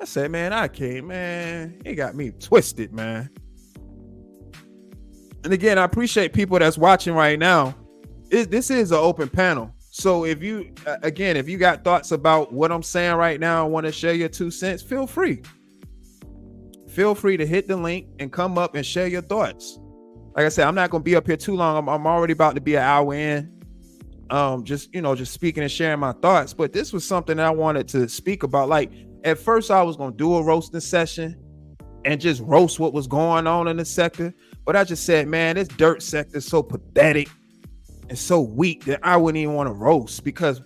I said, man, it got me twisted, man. And again, I appreciate people that's watching right now. This is an open panel. So if you got thoughts about what I'm saying right now and want to share your 2 cents, feel free. Feel free to hit the link and come up and share your thoughts. Like I said, I'm not going to be up here too long. I'm already about to be an hour in. Just speaking and sharing my thoughts. But this was something that I wanted to speak about. Like, at first I was going to do a roasting session and just roast what was going on in the sector. But I just said, man, this dirt sector is so pathetic and so weak that I wouldn't even want to roast, because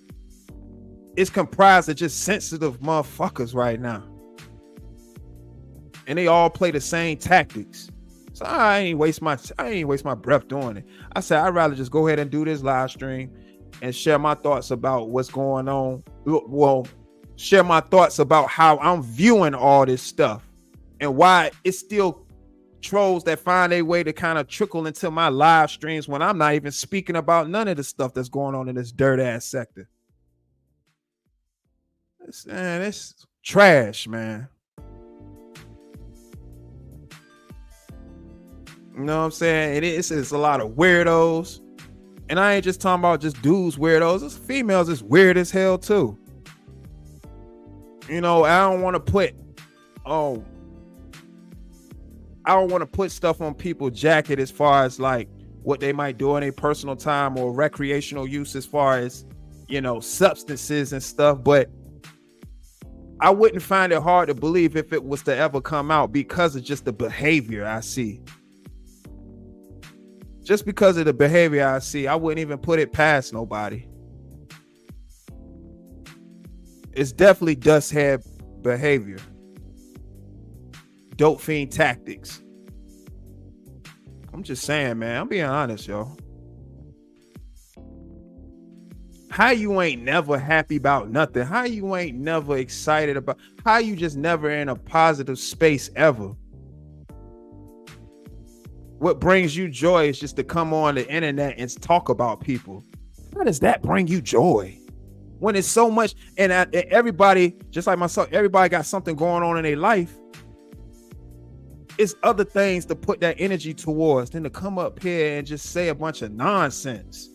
it's comprised of just sensitive motherfuckers right now. And they all play the same tactics. So I ain't waste my breath doing it. I said, I'd rather just go ahead and do this live stream and share my thoughts about what's going on. Well, share my thoughts about how I'm viewing all this stuff and why it's still trolls that find a way to kind of trickle into my live streams when I'm not even speaking about none of the stuff that's going on in this dirt ass sector. It's trash, man. You know what I'm saying? It's a lot of weirdos. And I ain't just talking about just dudes weirdos. It's females is weird as hell too. You know, I don't want to put stuff on people's jacket as far as like what they might do in their personal time or recreational use as far as, you know, substances and stuff. But I wouldn't find it hard to believe if it was to ever come out because of just the behavior I see. Just because of the behavior I see, I wouldn't even put it past nobody. It's definitely dust head behavior. Dope fiend tactics. I'm just saying, man. I'm being honest, yo. How you ain't never happy about nothing? How you ain't never excited about? How you just never in a positive space ever? What brings you joy is just to come on the internet and talk about people. How does that bring you joy? When it's so much, and everybody, just like myself, everybody got something going on in their life. It's other things to put that energy towards than to come up here and just say a bunch of nonsense.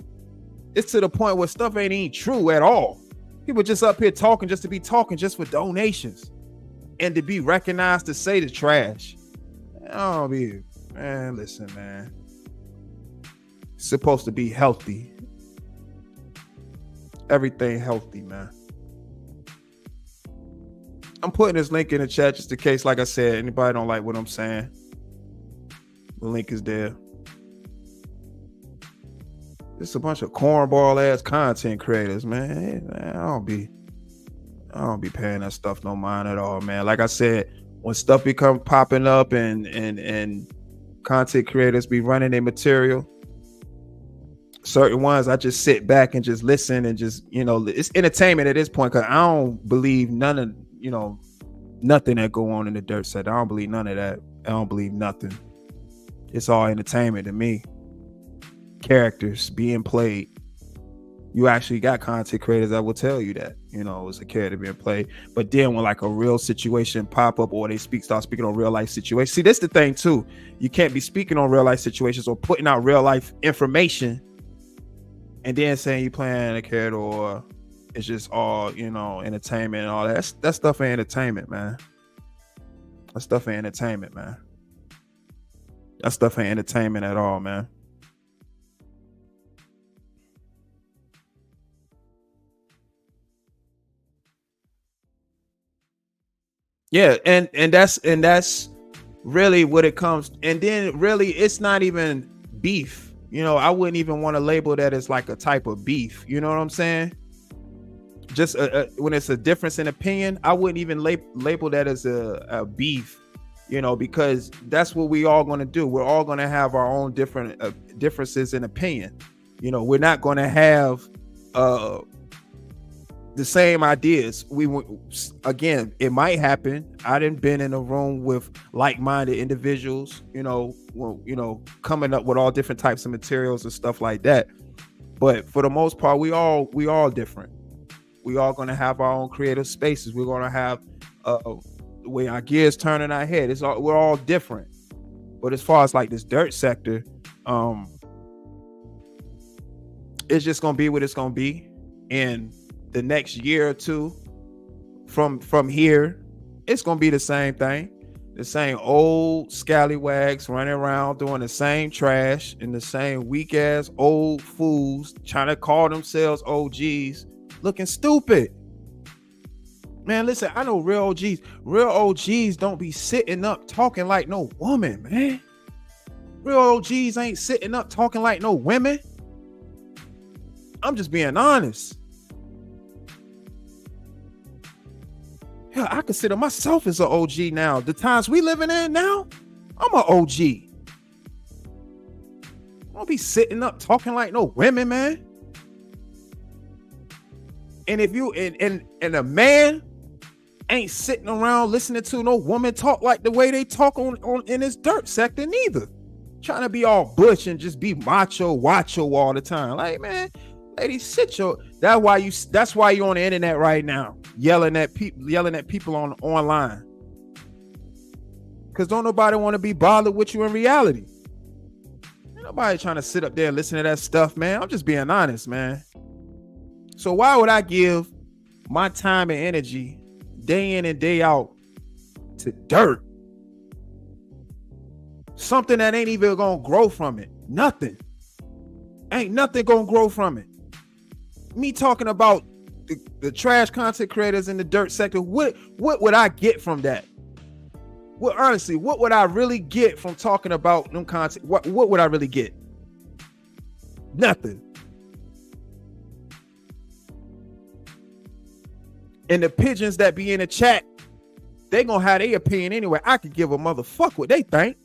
It's to the point where stuff ain't even true at all. People just up here talking just to be talking, just for donations and to be recognized to say the trash. Man, listen, man. It's supposed to be healthy. Everything healthy, man. I'm putting this link in the chat just in case, like I said, anybody don't like what I'm saying. The link is there. It's a bunch of cornball ass content creators, man. Hey, man, I don't be paying that stuff no mind at all, man. Like I said, when stuff become popping up and content creators be running their material, certain ones I just sit back and just listen and just, you know, it's entertainment at this point, because I don't believe nothing that go on in the dirt set. I don't believe none of that. I don't believe nothing. It's all entertainment to me. Characters being played. You actually got content creators that will tell you that, you know, it's a character being played. But then when like a real situation pop up, or they start speaking on real life situations. See, that's the thing too. You can't be speaking on real life situations or putting out real life information and then saying you playing a character, or it's just all, you know, entertainment and all that. That stuff ain't entertainment, man. That stuff ain't entertainment, man. That stuff ain't entertainment at all, man. Yeah, and that's really what it comes. And then really, it's not even beef. You know, I wouldn't even want to label that as like a type of beef. You know what I'm saying? Just when it's a difference in opinion, I wouldn't even label that as a beef. You know, because that's what we all going to do. We're all going to have our own different differences in opinion. You know, we're not going to have the same ideas. Again, it might happen. I didn't been in a room with like-minded individuals, coming up with all different types of materials and stuff like that. But for the most part, we all different. We all going to have our own creative spaces. We're going to have the way our gears turn in our head. We're all different. But as far as like this dirt sector, it's just going to be what it's going to be. And the next year or two from here, it's gonna be the same thing. The same old scallywags running around doing the same trash and the same weak ass old fools trying to call themselves OGs, looking stupid. Man, listen, I know real OGs. Real OGs don't be sitting up talking like no woman, man. Real OGs ain't sitting up talking like no women. I'm just being honest. Yeah, I consider myself as an OG now. The times we living in now, I'm an OG. I don't be sitting up talking like no women, man. And if you and a man ain't sitting around listening to no woman talk like the way they talk on in this dirt sector neither. Trying to be all butch and just be macho all the time. Like, man, lady, sit your. That's why you're on the internet right now, yelling at people online. Cause don't nobody want to be bothered with you in reality. Ain't nobody trying to sit up there and listen to that stuff, man. I'm just being honest, man. So why would I give my time and energy day in and day out to dirt? Something that ain't even gonna grow from it. Nothing. Ain't nothing gonna grow from it. Me talking about the trash content creators in the dirt sector, what would I get from that? Well, honestly, what would I really get from talking about them content? What would I really get? Nothing. And the pigeons that be in the chat, they gonna have their opinion anyway. I could give a motherfuck what they think.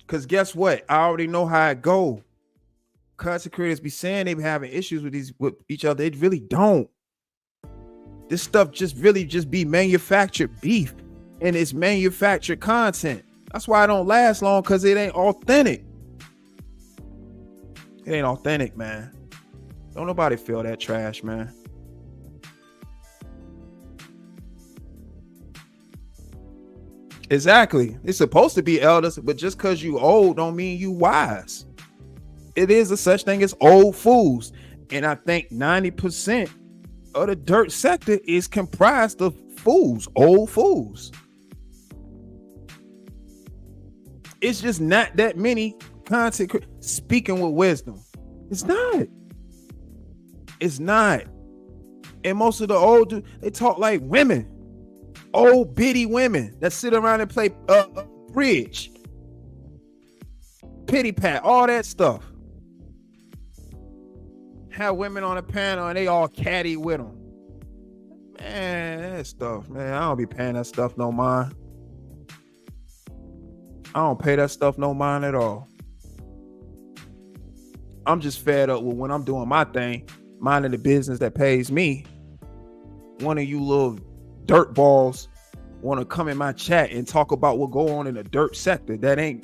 Cause guess what? I already know how it go. Content creators be saying they be having issues with each other. They really don't. This stuff just be manufactured beef, and it's manufactured content. That's why it don't last long, because it ain't authentic. It ain't authentic, man. Don't nobody feel that trash, man. Exactly. It's supposed to be elders, but just because you old don't mean you wise. It is a such thing as old fools. And I think 90% of the dirt sector is comprised of fools, old fools. It's just not that many content speaking with wisdom. It's not. It's not. And most of the old dudes, they talk like women. Old bitty women that sit around and play bridge, pity pat, all that stuff. Have women on a panel and they all catty with them. Man, that stuff, man. I don't be paying that stuff no mind. I don't pay that stuff no mind at all. I'm just fed up with when I'm doing my thing, minding the business that pays me. One of you little dirt balls want to come in my chat and talk about what go on in the dirt sector. That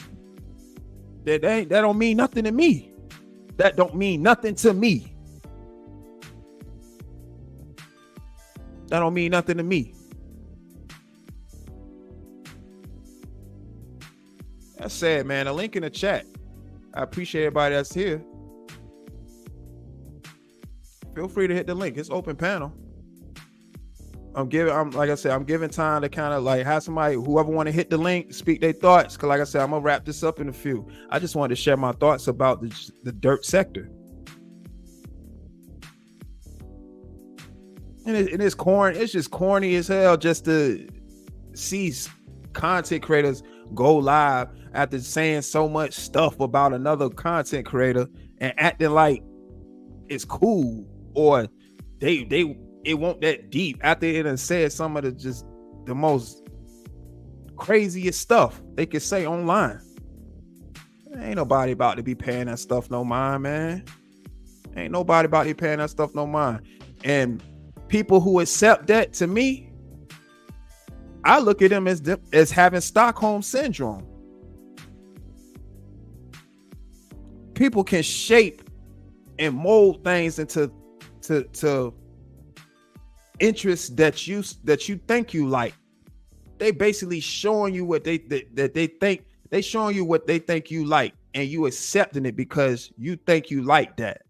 don't mean nothing to me. That don't mean nothing to me. That don't mean nothing to me. That's sad, man. A link in the chat. I appreciate everybody that's here. Feel feel free to hit the link. It's open panel. I'm like I said, I'm giving time to kind of like have somebody, whoever want to hit the link, speak their thoughts. Cause like I said, I'm gonna wrap this up in a few. I just wanted to share my thoughts about the dirt sector. And it's corny. It's just corny as hell just to see content creators go live after saying so much stuff about another content creator and acting like it's cool, or it won't that deep after it and said some of the most craziest stuff they could say online. Ain't nobody about to be paying that stuff no mind, man. Ain't nobody about to be paying that stuff no mind. And people who accept that, to me, I look at them as having Stockholm syndrome. People can shape and mold things into interests that you think you like. They basically showing you what they think. They showing you what they think you like, and you accepting it because you think you like that,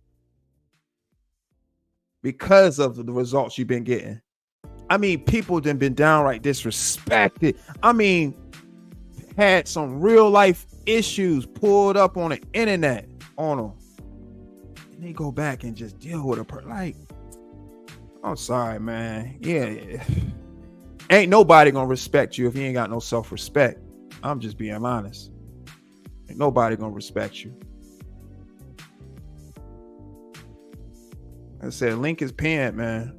because of the results you've been getting. I mean, people that been downright disrespected. I mean, had some real life issues pulled up on the internet on them, and they go back and just deal with a like, I'm sorry, man. Yeah. Ain't nobody gonna respect you if you ain't got no self-respect. I'm just being honest. Ain't nobody gonna respect you. I said, link is pinned, man.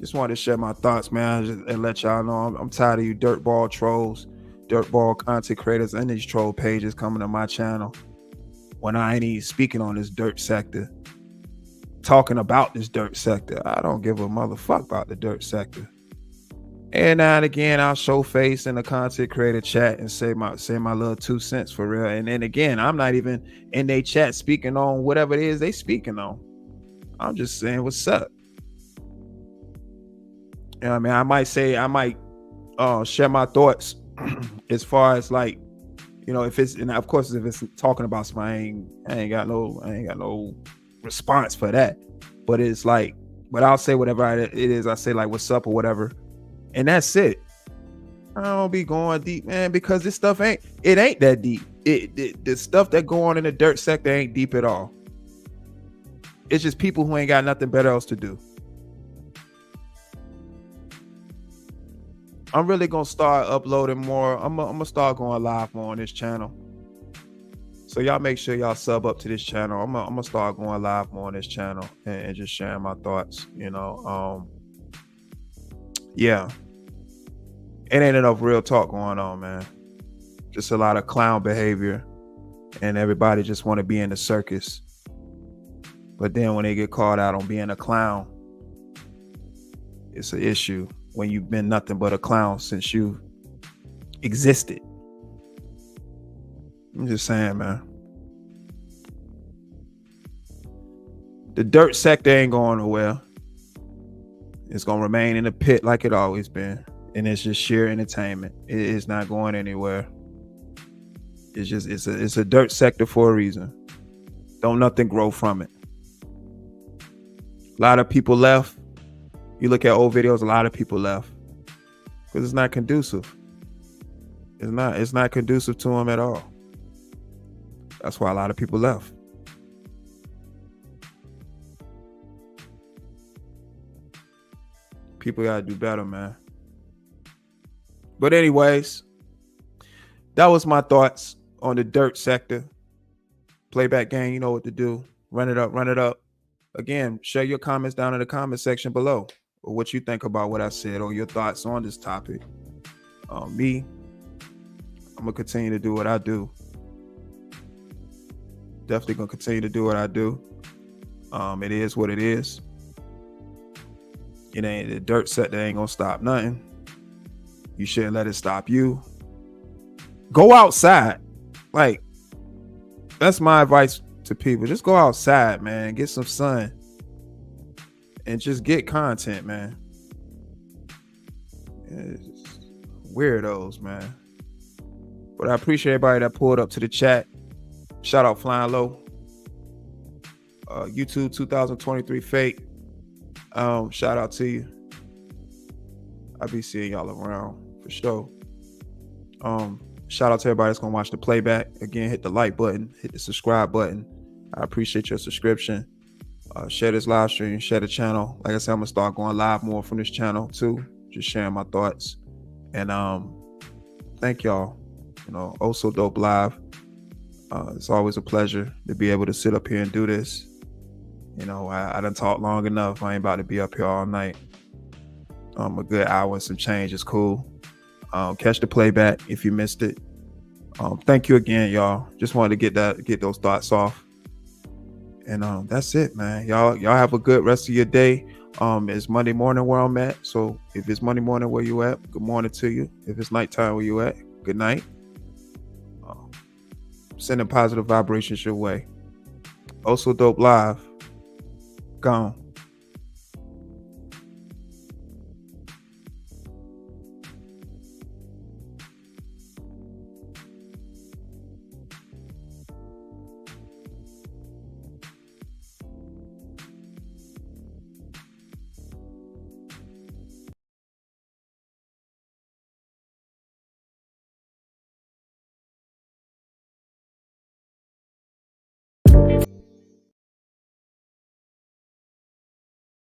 Just wanted to share my thoughts, man, and let y'all know I'm tired of you dirtball trolls, dirtball content creators, and these troll pages coming to my channel when I ain't even speaking on this dirt sector, talking about this dirt sector. I don't give a motherfucker about the dirt sector. And now and again, I'll show face in the content creator chat and say my little 2 cents for real. And then again, I'm not even in their chat speaking on whatever it is they speaking on. I'm just saying what's up. You know what I mean? I might share my thoughts as far as like, you know, if it's, and of course if it's talking about somebody, I ain't got no response for that. But it's like, but I'll say whatever it is. I say like what's up or whatever, and that's it. I don't be going deep, man, because this stuff ain't that deep. The stuff that go on in the dirt sector ain't deep at all. It's just people who ain't got nothing better else to do. I'm really gonna start uploading more. I'm gonna start going live more on this channel. So y'all make sure y'all sub up to this channel. I'm gonna start going live more on this channel and just sharing my thoughts. You know, yeah, it ain't enough real talk going on, man. Just a lot of clown behavior, and everybody just want to be in the circus. But then when they get called out on being a clown, it's an issue. When you've been nothing but a clown since you existed. I'm just saying, man. The dirt sector ain't going nowhere. It's gonna remain in the pit like it always been. And it's just sheer entertainment. It is not going anywhere. It's just it's a dirt sector for a reason. Don't nothing grow from it. A lot of people left. You look at old videos, a lot of people left because it's not conducive. It's not conducive to them at all. That's why a lot of people left. People gotta do better, man. But anyways, that was my thoughts on the dirt sector. Playback gang, you know what to do. Run it up, run it up. Again, share your comments down in the comment section below, or what you think about what I said, or your thoughts on this topic. Me, I'm gonna continue to do what I do. Definitely gonna continue to do what I do. It is what it is. It ain't the dirt sector ain't gonna stop nothing. You shouldn't let it stop you. Go outside. Like, that's my advice to people. Just go outside, man. Get some sun. And just get content, man. It's weirdos, man. But I appreciate everybody that pulled up to the chat. Shout out Flying Low. YouTube 2023 Fake. Shout out to you. I'll be seeing y'all around for sure. Shout out to everybody that's gonna watch the playback. Again, hit the like button, hit the subscribe button. I appreciate your subscription. Share this live stream, share the channel. Like I said, I'm gonna start going live more from this channel too, just sharing my thoughts. And thank y'all. Oh So Dope Live. It's always a pleasure to be able to sit up here and do this. I done talked long enough. I ain't about to be up here all night. A good hour and some change is cool. Catch the playback if you missed it. Thank you again, y'all. Just wanted to get those thoughts off. And that's it, man. Y'all have a good rest of your day. It's Monday morning where I'm at. So if it's Monday morning where you at, good morning to you. If it's nighttime where you at, good night. Sending positive vibrations your way. Oh So Dope Live. Gone.